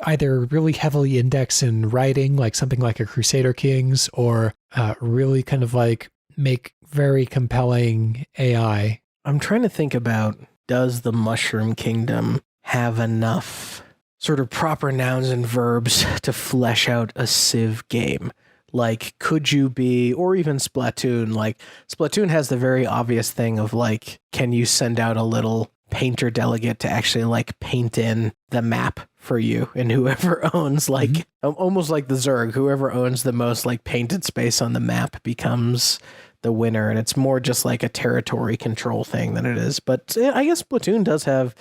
either really heavily index in writing, like something like a Crusader Kings, or really kind of like make very compelling AI. I'm trying to think about, does the Mushroom Kingdom have enough sort of proper nouns and verbs to flesh out a Civ game? Like, could you be, or even Splatoon, like Splatoon has the very obvious thing of like, can you send out a little painter delegate to actually like paint in the map for you, and whoever owns like almost like the Zerg, whoever owns the most like painted space on the map becomes the winner, and it's more just like a territory control thing than it is. But I guess Splatoon does have,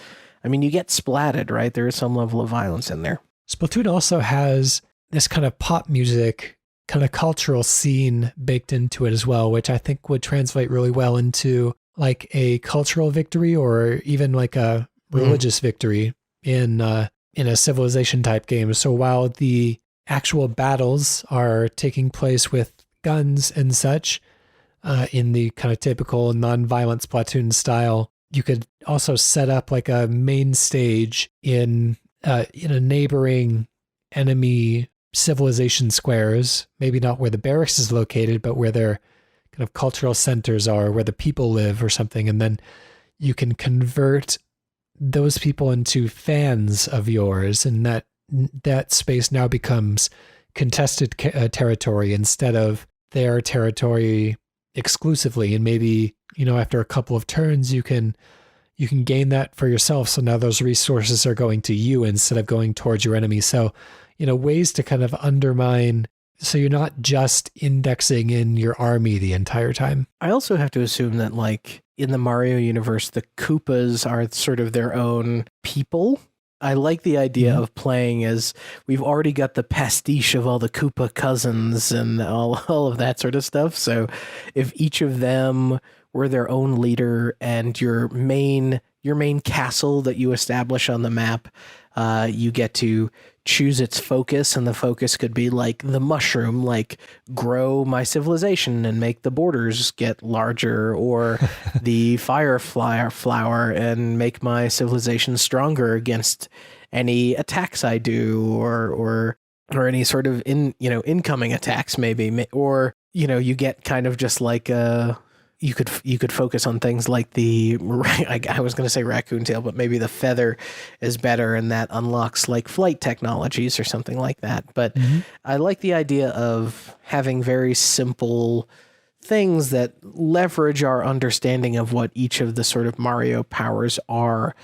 I mean, you get splatted, right? There is some level of violence in there. Splatoon also has this kind of pop music kind of cultural scene baked into it as well, which I think would translate really well into like a cultural victory or even like a religious victory in a civilization type game. So while the actual battles are taking place with guns and such, in the kind of typical non-violent Splatoon style, you could also set up like a main stage in a neighboring enemy civilization squares, maybe not where the barracks is located, but where their kind of cultural centers are, where the people live or something. And then you can convert those people into fans of yours, and that space now becomes contested territory instead of their territory exclusively. And maybe, after a couple of turns, you can gain that for yourself. So now those resources are going to you instead of going towards your enemy. So, ways to kind of undermine, so you're not just indexing in your army the entire time. I also have to assume that like in the Mario universe, the Koopas are sort of their own people. I like the idea of playing as, we've already got the pastiche of all the Koopa cousins and all of that sort of stuff. So if each of them were their own leader, and your main castle that you establish on the map, you get to choose its focus, and the focus could be like the mushroom, like grow my civilization and make the borders get larger, or the firefly flower and make my civilization stronger against any attacks I do, or any sort of incoming attacks maybe, or you get kind of just like you could focus on things like I was going to say raccoon tail, but maybe the feather is better, and that unlocks like flight technologies or something like that. But I like the idea of having very simple things that leverage our understanding of what each of the sort of Mario powers are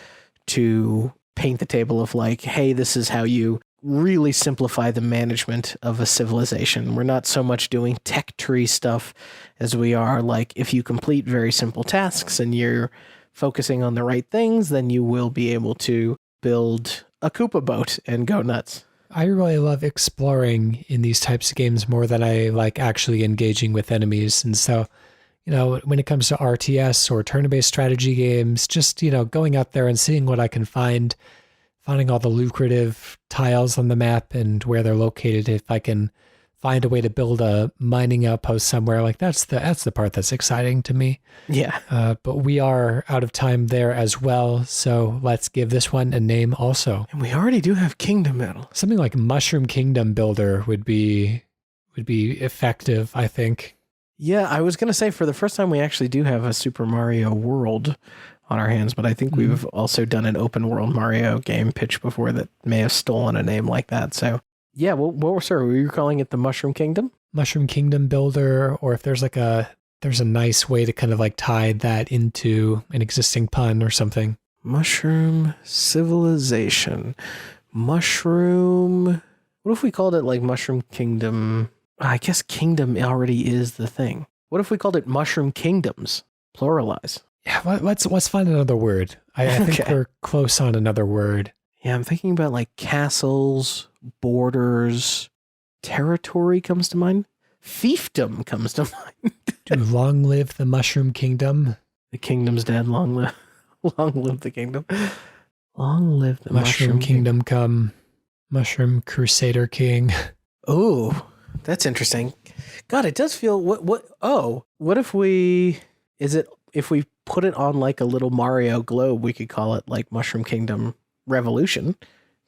to paint the table of like, hey, this is how you really simplify the management of a civilization. We're not so much doing tech tree stuff as we are like, if you complete very simple tasks and you're focusing on the right things, then you will be able to build a Koopa boat and go nuts. I really love exploring in these types of games more than I like actually engaging with enemies. And so, when it comes to RTS or turn-based strategy games, just, going out there and seeing what I can find, finding all the lucrative tiles on the map and where they're located. If I can find a way to build a mining outpost somewhere, like that's the part that's exciting to me. Yeah. But we are out of time there as well, so let's give this one a name also. And we already do have Kingdom Metal. Something like Mushroom Kingdom Builder would be effective, I think. Yeah, I was gonna say, for the first time we actually do have a Super Mario World on our hands, but I think we've also done an open world Mario game pitch before that may have stolen a name like that. So yeah, were you calling it the Mushroom Kingdom? Mushroom Kingdom Builder, or if there's there's a nice way to kind of like tie that into an existing pun or something. Mushroom Civilization. Mushroom. What if we called it like Mushroom Kingdom? I guess Kingdom already is the thing. What if we called it Mushroom Kingdoms? Pluralize. Yeah, let's find another word. I think we're close on another word. Yeah, I'm thinking about like castles, borders, territory comes to mind. Fiefdom comes to mind. Dude, long live the Mushroom Kingdom. The kingdom's dead. Long live the kingdom. Long live the Mushroom Kingdom come. Mushroom Crusader King. Oh, that's interesting. God, it does feel what if we put it on like a little Mario globe, we could call it like Mushroom Kingdom Revolution.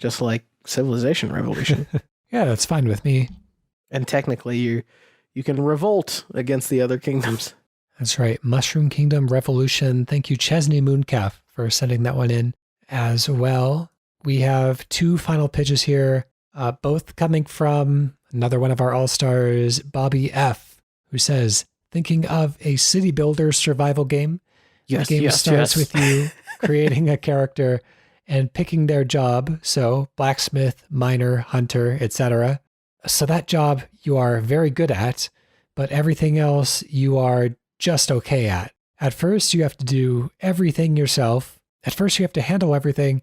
Just like civilization revolution. Yeah, that's fine with me. And technically, you can revolt against the other kingdoms. That's right. Mushroom Kingdom Revolution. Thank you, Chesney Mooncalf, for sending that one in as well. We have 2 final pitches here, both coming from another one of our all-stars, Bobby F., who says, thinking of a city builder survival game. Yes, the game starts with you creating a character and picking their job. So blacksmith, miner, hunter, etc. So that job you are very good at, but everything else you are just okay at. At first, you have to do everything yourself. At first, you have to handle everything.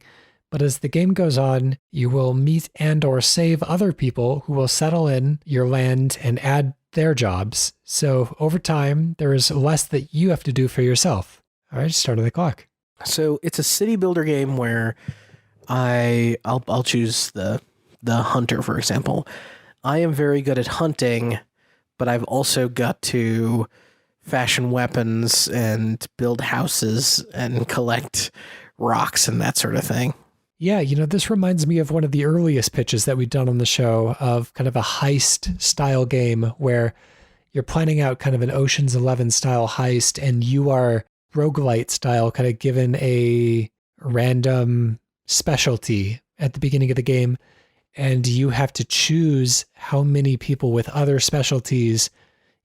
But as the game goes on, you will meet and or save other people who will settle in your land and add their jobs. So over time, there is less that you have to do for yourself. All right, starting the clock. So it's a city builder game where I'll choose the hunter, for example. I am very good at hunting, but I've also got to fashion weapons and build houses and collect rocks and that sort of thing. Yeah, this reminds me of one of the earliest pitches that we've done on the show of kind of a heist style game where you're planning out kind of an Ocean's 11 style heist and you are roguelite style, kind of given a random specialty at the beginning of the game. And you have to choose how many people with other specialties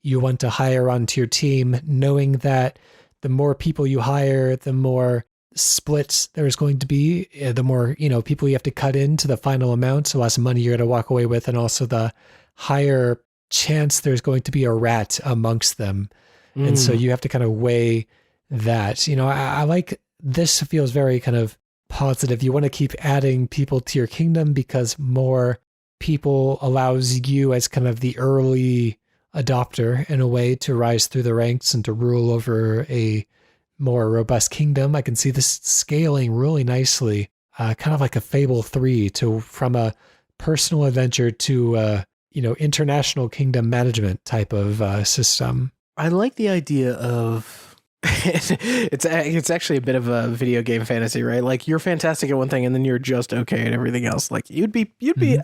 you want to hire onto your team, knowing that the more people you hire, the more splits there's going to be, the more, people you have to cut into the final amount, so less money you're going to walk away with, and also the higher chance there's going to be a rat amongst them. And so you have to kind of weigh that. I like this, feels very kind of positive. You want to keep adding people to your kingdom because more people allows you as kind of the early adopter in a way to rise through the ranks and to rule over a more robust kingdom. I can see this scaling really nicely, kind of like a Fable 3 from a personal adventure to international kingdom management type of system. I like the idea of it's actually a bit of a video game fantasy, right? Like you're fantastic at one thing and then you're just okay at everything else. Like you'd be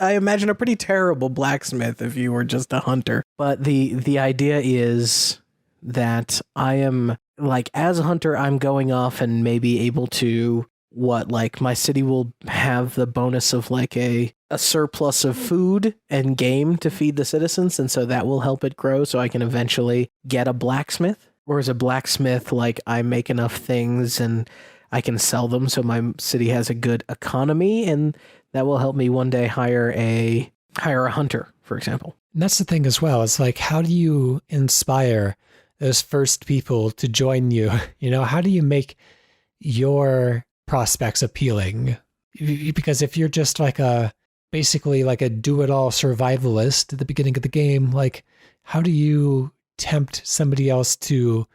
I imagine, a pretty terrible blacksmith if you were just a hunter. But the idea is that I am, like, as a hunter, I'm going off and maybe able to my city will have the bonus of like a surplus of food and game to feed the citizens. And so that will help it grow. So I can eventually get a blacksmith. Or as a blacksmith, like I make enough things and I can sell them. So my city has a good economy, and that will help me one day hire a hunter, for example. And that's the thing as well. It's like, how do you inspire those first people to join you? How do you make your prospects appealing? Because if you're just basically like a do-it-all survivalist at the beginning of the game, like how do you tempt somebody else to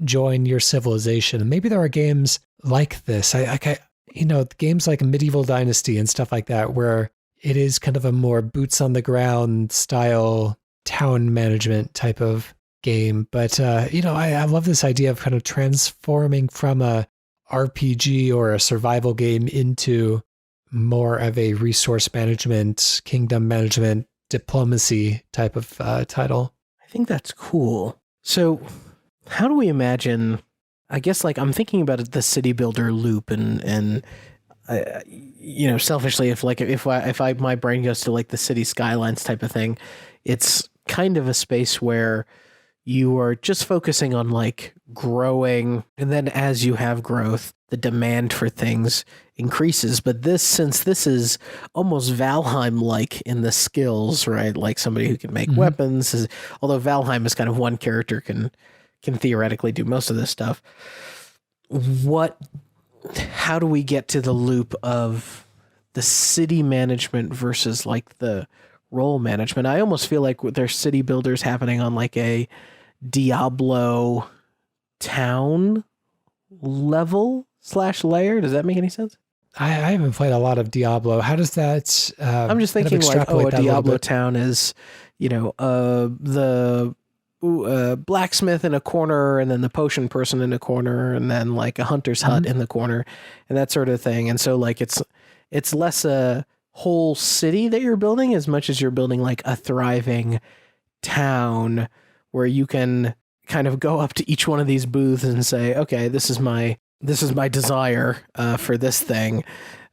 join your civilization? And maybe there are games like this. Games like Medieval Dynasty and stuff like that, where it is kind of a more boots on the ground style town management type of game. But, I love this idea of kind of transforming from a RPG or a survival game into more of a resource management, kingdom management, diplomacy type of title. I think that's cool. So how do we imagine, I guess, like I'm thinking about the city builder loop and selfishly, if my brain goes to like the city skylines type of thing, it's kind of a space where you are just focusing on like growing. And then as you have growth, the demand for things increases. But since this is almost Valheim-like in the skills, right? Like somebody who can make weapons, although Valheim is kind of one character can theoretically do most of this stuff. How do we get to the loop of the city management versus like the role management? I almost feel like there's city builders happening on like a Diablo town level / layer. Does that make any sense? I haven't played a lot of Diablo. How does that? I'm just thinking like, a Diablo town is, the blacksmith in a corner, and then the potion person in a corner, and then like a hunter's hut in the corner, and that sort of thing. And so like it's less a whole city that you're building as much as you're building like a thriving town where you can kind of go up to each one of these booths and say, okay, this is my desire for this thing.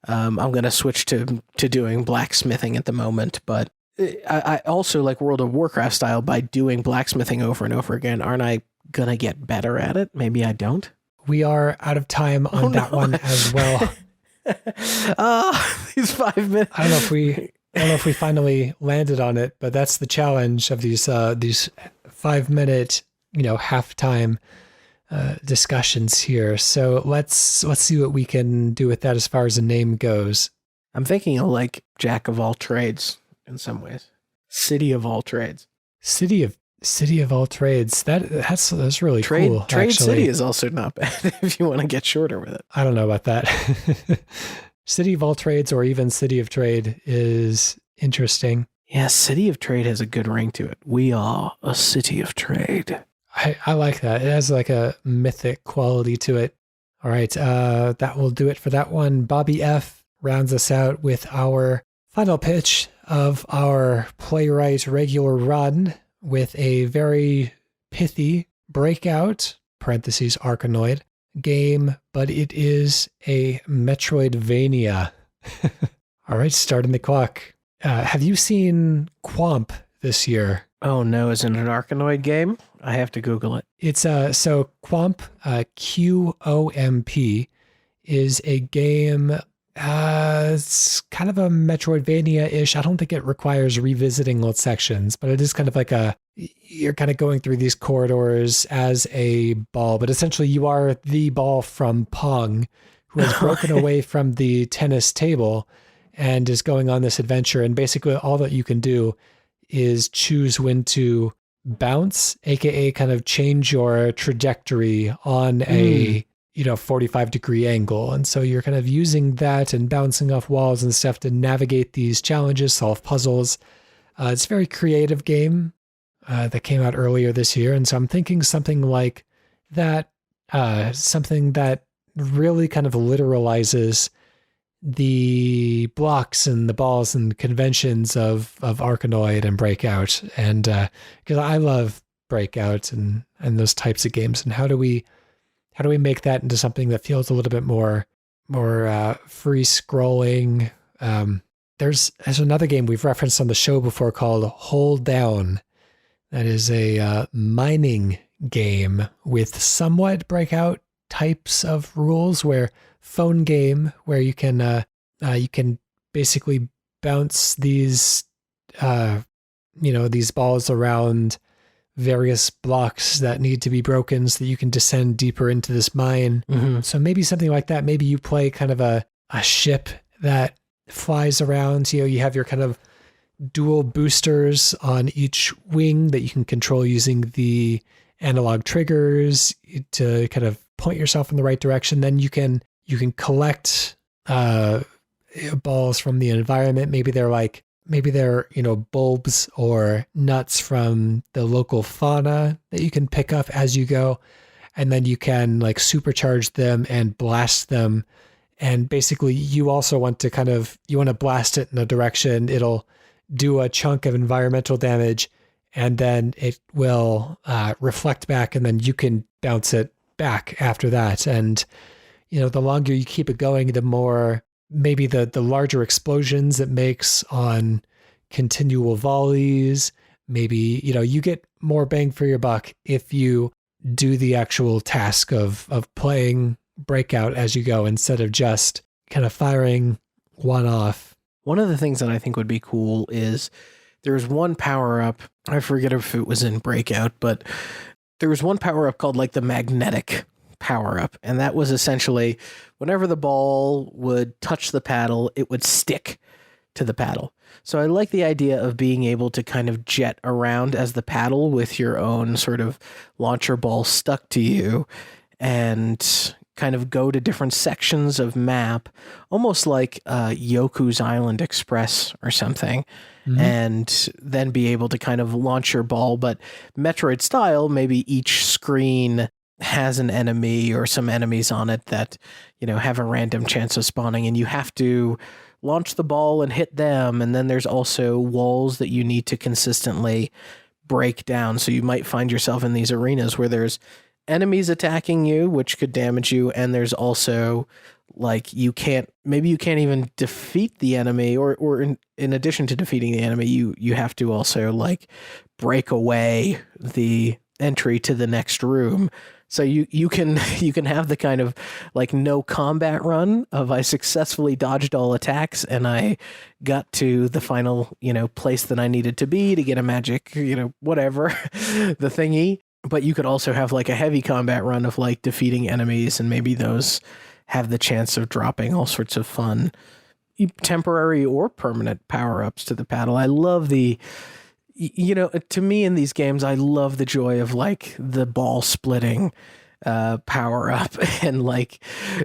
I'm going to switch to doing blacksmithing at the moment, but I also like World of Warcraft style. By doing blacksmithing over and over again, aren't I going to get better at it? Maybe I don't. We are out of time on that one as well. These 5 minutes. I don't know if we finally landed on it, but that's the challenge of these 5 minute, halftime discussions here. So let's see what we can do with that as far as a name goes. I'm thinking of like Jack of all trades in some ways. City of all trades. City of all trades. That's really cool. Trade actually. City is also not bad if you want to get shorter with it. I don't know about that. City of all trades or even City of Trade is interesting. Yeah, City of Trade has a good ring to it. We are a city of trade. I like that. It has like a mythic quality to it. All right, that will do it for that one. Bobby F. rounds us out with our final pitch of our playwright regular run with a very pithy Breakout, parentheses Arkanoid, game, but it is a Metroidvania. All right, starting the clock. Have you seen Quomp this year? Oh no, is it an Arkanoid game? I have to Google it. It's so Quomp, QOMP, is a game. It's kind of a Metroidvania-ish. I don't think it requires revisiting old sections, but it is kind of like you're kind of going through these corridors as a ball, but essentially you are the ball from Pong who has broken away from the tennis table and is going on this adventure. And basically all that you can do is choose when to bounce, aka kind of change your trajectory on a 45-degree angle. And so you're kind of using that and bouncing off walls and stuff to navigate these challenges, solve puzzles. It's a very creative game that came out earlier this year. And so I'm thinking something like that, something that really kind of literalizes the blocks and the balls and conventions of Arkanoid and Breakout. And because I love Breakout and those types of games. And how do we make that into something that feels a little bit more free scrolling? There's another game we've referenced on the show before called Hold Down. That is a mining game with somewhat Breakout types of rules, where phone game where you can basically bounce these these balls around various blocks that need to be broken so that you can descend deeper into this mine. Mm-hmm. So maybe something like that. Maybe you play kind of a ship that flies around. You have your kind of dual boosters on each wing that you can control using the analog triggers to kind of point yourself in the right direction. Then you can collect balls from the environment. Maybe they're bulbs or nuts from the local fauna that you can pick up as you go, and then you can like supercharge them and blast them. And basically you also want to blast it in a direction. It'll do a chunk of environmental damage, and then it will reflect back, and then you can bounce it back after that. And the longer you keep it going, the more maybe the larger explosions it makes on continual volleys. Maybe you get more bang for your buck if you do the actual task of playing Breakout as you go, instead of just kind of firing one off. One of the things that I think would be cool is there's one power-up, I forget if it was in Breakout, but there was one power-up called like the magnetic power-up, and that was essentially whenever the ball would touch the paddle, it would stick to the paddle. So I like the idea of being able to kind of jet around as the paddle with your own sort of launcher ball stuck to you, and kind of go to different sections of map, almost like Yoku's Island Express or something, and then be able to kind of launch your ball. But Metroid style, maybe each screen has an enemy or some enemies on it that, have a random chance of spawning, and you have to launch the ball and hit them. And then there's also walls that you need to consistently break down. So you might find yourself in these arenas where there's enemies attacking you, which could damage you. And there's also like you can't even defeat the enemy, or in addition to defeating the enemy, you have to also like break away the entry to the next room. So you can have the kind of like no combat run of I successfully dodged all attacks and I got to the final, place that I needed to be to get a magic, whatever, the thingy. But you could also have like a heavy combat run of like defeating enemies, and maybe those have the chance of dropping all sorts of fun temporary or permanent power-ups to the paddle. I love to me in these games, I love the joy of like the ball splitting power up, and like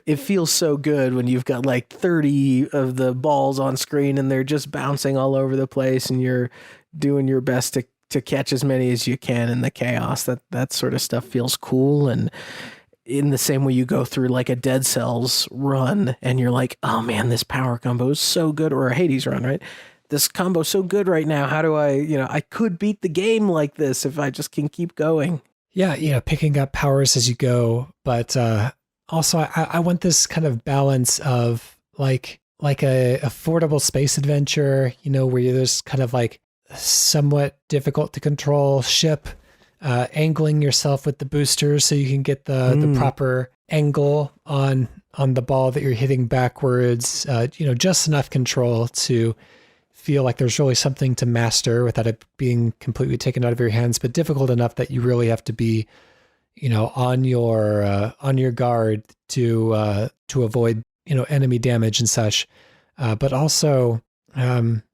it feels so good when you've got like 30 of the balls on screen and they're just bouncing all over the place and you're doing your best to catch as many as you can in the chaos. That sort of stuff feels cool. And in the same way you go through like a Dead Cells run and you're like, oh man, this power combo is so good, or a Hades run, right? This combo's so good right now. How do I could beat the game like this if I just can keep going. Yeah, picking up powers as you go. But also I want this kind of balance of like a affordable space adventure, where there's kind of like somewhat difficult to control ship, angling yourself with the boosters so you can get the proper angle on the ball that you're hitting backwards, just enough control to feel like there's really something to master without it being completely taken out of your hands, but difficult enough that you really have to be, on your guard to avoid, enemy damage and such. But also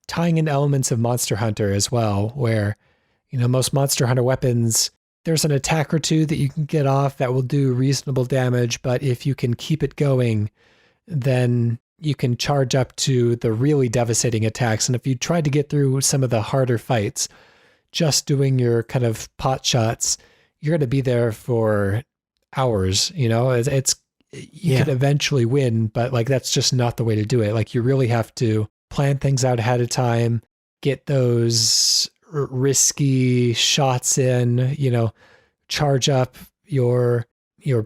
tying in elements of Monster Hunter as well, where, most Monster Hunter weapons, there's an attack or two that you can get off that will do reasonable damage, but if you can keep it going, then you can charge up to the really devastating attacks. And if you try to get through some of the harder fights, just doing your kind of pot shots, you're going to be there for hours. You could eventually win, but like, that's just not the way to do it. Like, you really have to plan things out ahead of time, get those risky shots in, charge up your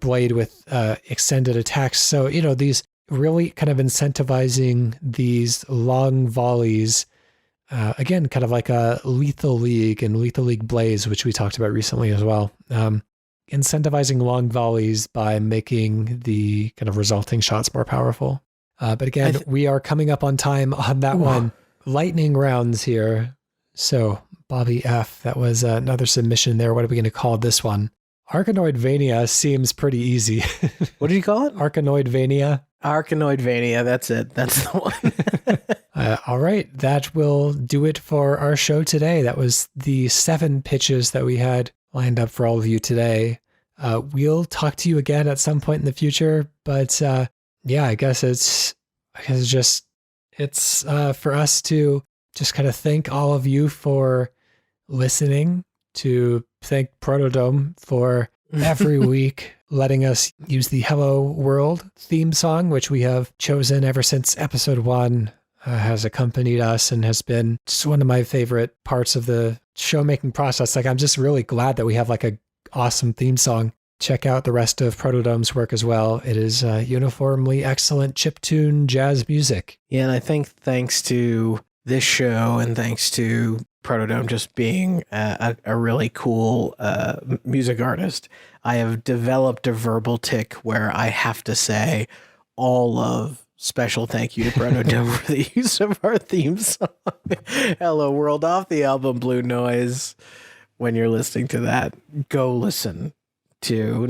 blade with extended attacks. So, these really kind of incentivizing these long volleys, again, kind of like a Lethal League and Lethal League Blaze, which we talked about recently as well. Incentivizing long volleys by making the kind of resulting shots more powerful. But again, we are coming up on time on that one. Lightning rounds here. So Bobby F., that was another submission there. What are we going to call this one? Arkanoidvania seems pretty easy. What did you call it? Arkanoidvania. Arkanoidvania, that's it. That's the one. All right, that will do it for our show today. That was the 7 pitches that we had lined up for all of you today. We'll talk to you again at some point in the future, but I guess it's for us to just kind of thank all of you for listening, to thank PROTODOME for every week letting us use the Hello World theme song, which we have chosen ever since episode 1, has accompanied us and has been just one of my favorite parts of the show making process. Like, I'm just really glad that we have like a awesome theme song. Check out the rest of PROTODOME's work as well. It is uniformly excellent chiptune jazz music. Yeah, and I think thanks to this show and thanks to PROTODOME just being a really cool music artist, I have developed a verbal tick where I have to say all of special thank you to PROTODOME for the use of our theme song, Hello World, off the album Blue Noise. When you're listening to that, go listen to.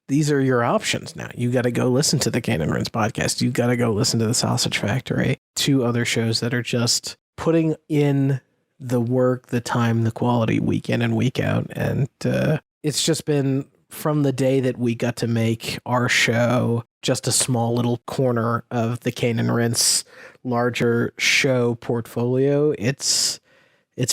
These are your options now. You got to go listen to the Canon Runs podcast. You got to go listen to the Sausage Factory. 2 other shows that are just putting in the work, the time, the quality week in and week out. And it's just been, from the day that we got to make our show just a small little corner of the Cane and Rinse larger show portfolio, it's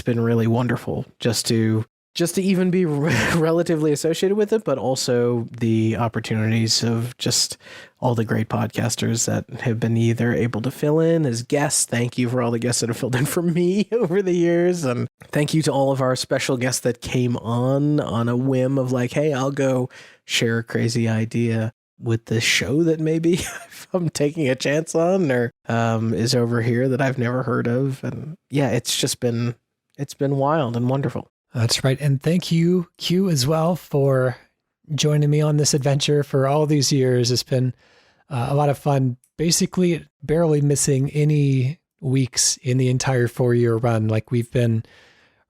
been really wonderful just to just to even be relatively associated with it, but also the opportunities of just all the great podcasters that have been either able to fill in as guests. Thank you for all the guests that have filled in for me over the years. And thank you to all of our special guests that came on a whim of like, hey, I'll go share a crazy idea with this show that maybe I'm taking a chance on or is over here that I've never heard of. And yeah, it's been wild and wonderful. That's right. And thank you, Q, as well, for joining me on this adventure for all these years. It's been a lot of fun, basically barely missing any weeks in the entire 4-year run. Like, we've been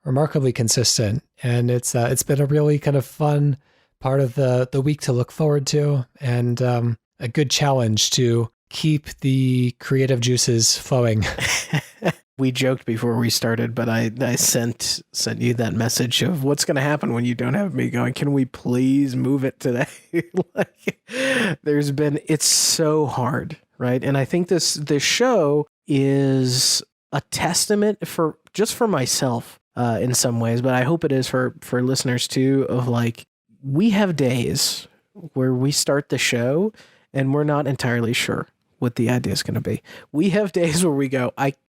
remarkably consistent, and it's been a really kind of fun part of the week to look forward to, and a good challenge to keep the creative juices flowing. We joked before we started, but I sent you that message of what's going to happen when you don't have me going, can we please move it today? Like, it's so hard, right? And I think this show is a testament for myself in some ways, but I hope it is for listeners too, of like, we have days where we start the show and we're not entirely sure what the idea is going to be. We have days where we go,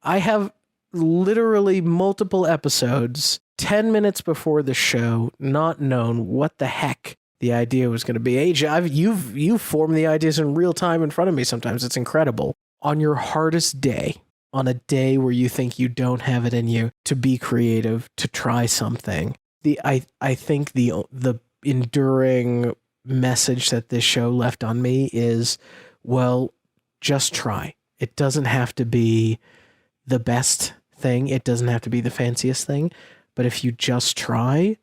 I have literally multiple episodes 10 minutes before the show not known what the heck the idea was going to be. AJ, you've formed the ideas in real time in front of me sometimes. It's incredible. On your hardest day, on a day where you think you don't have it in you to be creative, to try something, I think the enduring message that this show left on me is, well, just try. It doesn't have to be the best thing. It doesn't have to be the fanciest thing. But if you just try,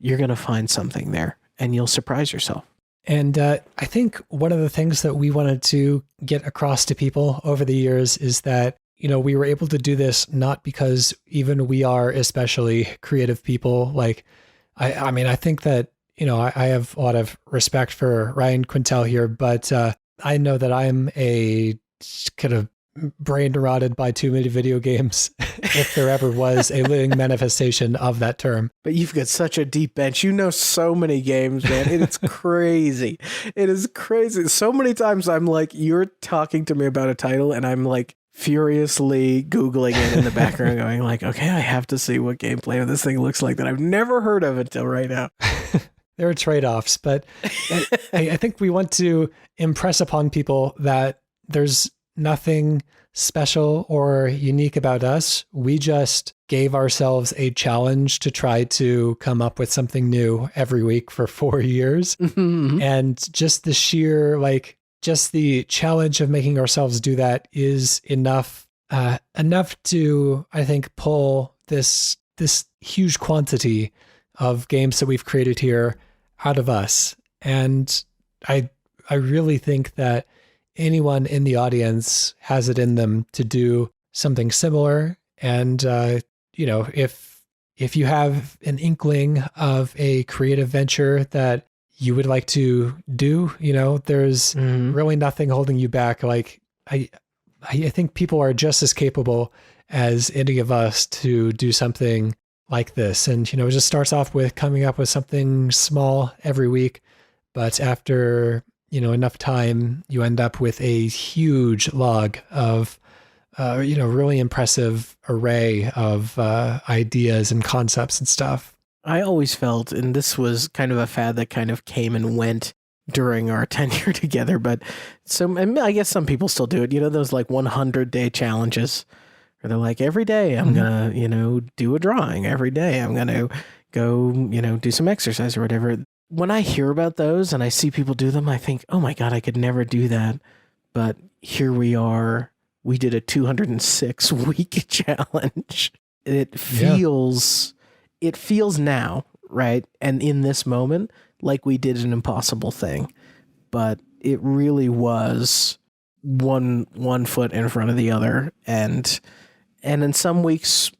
you're going to find something there and you'll surprise yourself. And I think one of the things that we wanted to get across to people over the years is that, we were able to do this not because even we are especially creative people. Like, I think that, I have a lot of respect for Ryan Quintal here, but I know that I'm a kind of brain rotted by too many video games, if there ever was a living manifestation of that term. But you've got such a deep bench. You know so many games, man. It's crazy. It is crazy. So many times I'm like, you're talking to me about a title and I'm like furiously Googling it in the background going like, okay, I have to see what gameplay of this thing looks like that I've never heard of until right now. There are trade-offs, but I think we want to impress upon people that there's nothing special or unique about us. We just gave ourselves a challenge to try to come up with something new every week for 4 years. Mm-hmm. And just the sheer, just the challenge of making ourselves do that is enough to, I think, pull this huge quantity of games that we've created here out of us. And I really think that anyone in the audience has it in them to do something similar. And, if you have an inkling of a creative venture that you would like to do, there's really nothing holding you back. Like, I think people are just as capable as any of us to do something like this. And, it just starts off with coming up with something small every week. But after, enough time, you end up with a huge log of, really impressive array of ideas and concepts and stuff. I always felt, and this was kind of a fad that kind of came and went during our tenure together, but I guess some people still do it. Those like 100-day challenges where they're like, every day I'm going to, do a drawing. Every day I'm going to go, do some exercise or whatever. When I hear about those and I see people do them, I think, oh my God, I could never do that. But here we are. We did a 206-week challenge. It feels now, right? And in this moment, like we did an impossible thing. But it really was one foot in front of the other. And in some weeks,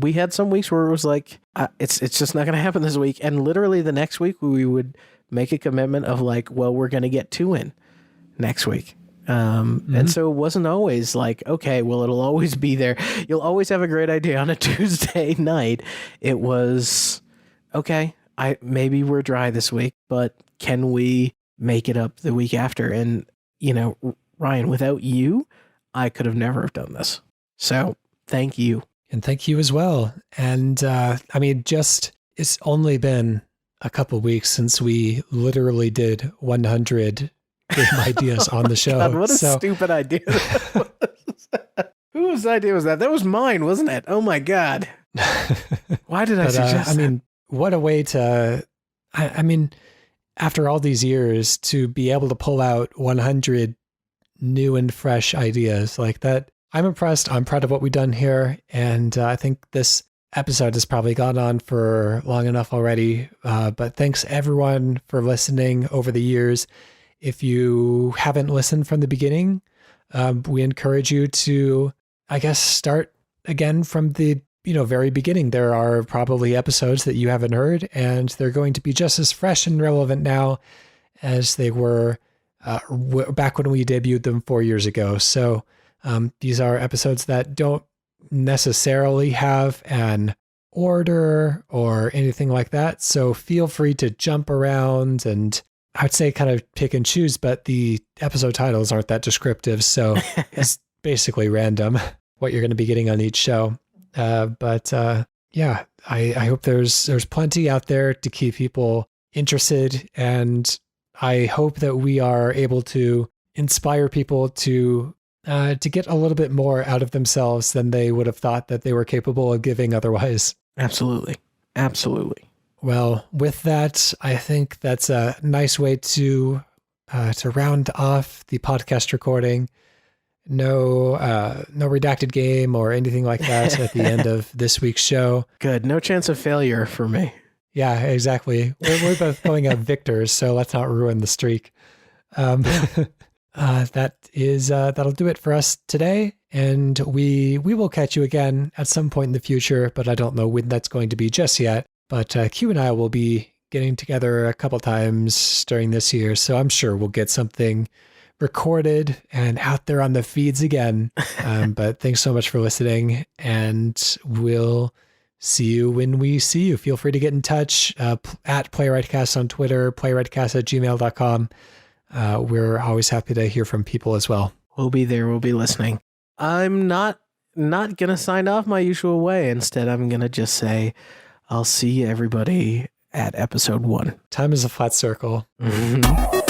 we had some weeks where it was like, it's just not going to happen this week. And literally the next week we would make a commitment of like, well, we're going to get 2 in next week. And so it wasn't always like, okay, well, it'll always be there. You'll always have a great idea on a Tuesday night. It was, okay, maybe we're dry this week, but can we make it up the week after? And, Ryan, without you, I could have never have done this. So thank you. And thank you as well. And it's only been a couple weeks since we literally did 100 game ideas on the show. God, what a stupid idea. Whose idea was that? That was mine, wasn't it? Oh my God. Why did I suggest that? What a way to, after all these years, to be able to pull out 100 new and fresh ideas like that. I'm impressed. I'm proud of what we've done here. And I think this episode has probably gone on for long enough already. But thanks everyone for listening over the years. If you haven't listened from the beginning, we encourage you to, start again from the very beginning. There are probably episodes that you haven't heard, and they're going to be just as fresh and relevant now as they were back when we debuted them 4 years ago. So these are episodes that don't necessarily have an order or anything like that. So feel free to jump around, and I would say kind of pick and choose, but the episode titles aren't that descriptive. So it's basically random what you're going to be getting on each show. I hope there's plenty out there to keep people interested. And I hope that we are able to inspire people to get a little bit more out of themselves than they would have thought that they were capable of giving otherwise. Absolutely. Absolutely. Well, with that, I think that's a nice way to round off the podcast recording. No redacted game or anything like that at the end of this week's show. Good. No chance of failure for me. Yeah, exactly. We're both going out victors, so let's not ruin the streak. That'll do it for us today, and we will catch you again at some point in the future, but I don't know when that's going to be just yet. But Q and I will be getting together a couple times during this year, so I'm sure we'll get something recorded and out there on the feeds again. But thanks so much for listening, and we'll see you when we see you. Feel free to get in touch at PlaywrightCast on Twitter, playwrightcast@gmail.com. We're always happy to hear from people as well. We'll be there. We'll be listening. I'm not going to sign off my usual way. Instead, I'm going to just say, I'll see everybody at episode 1. Time is a flat circle. Mm-hmm.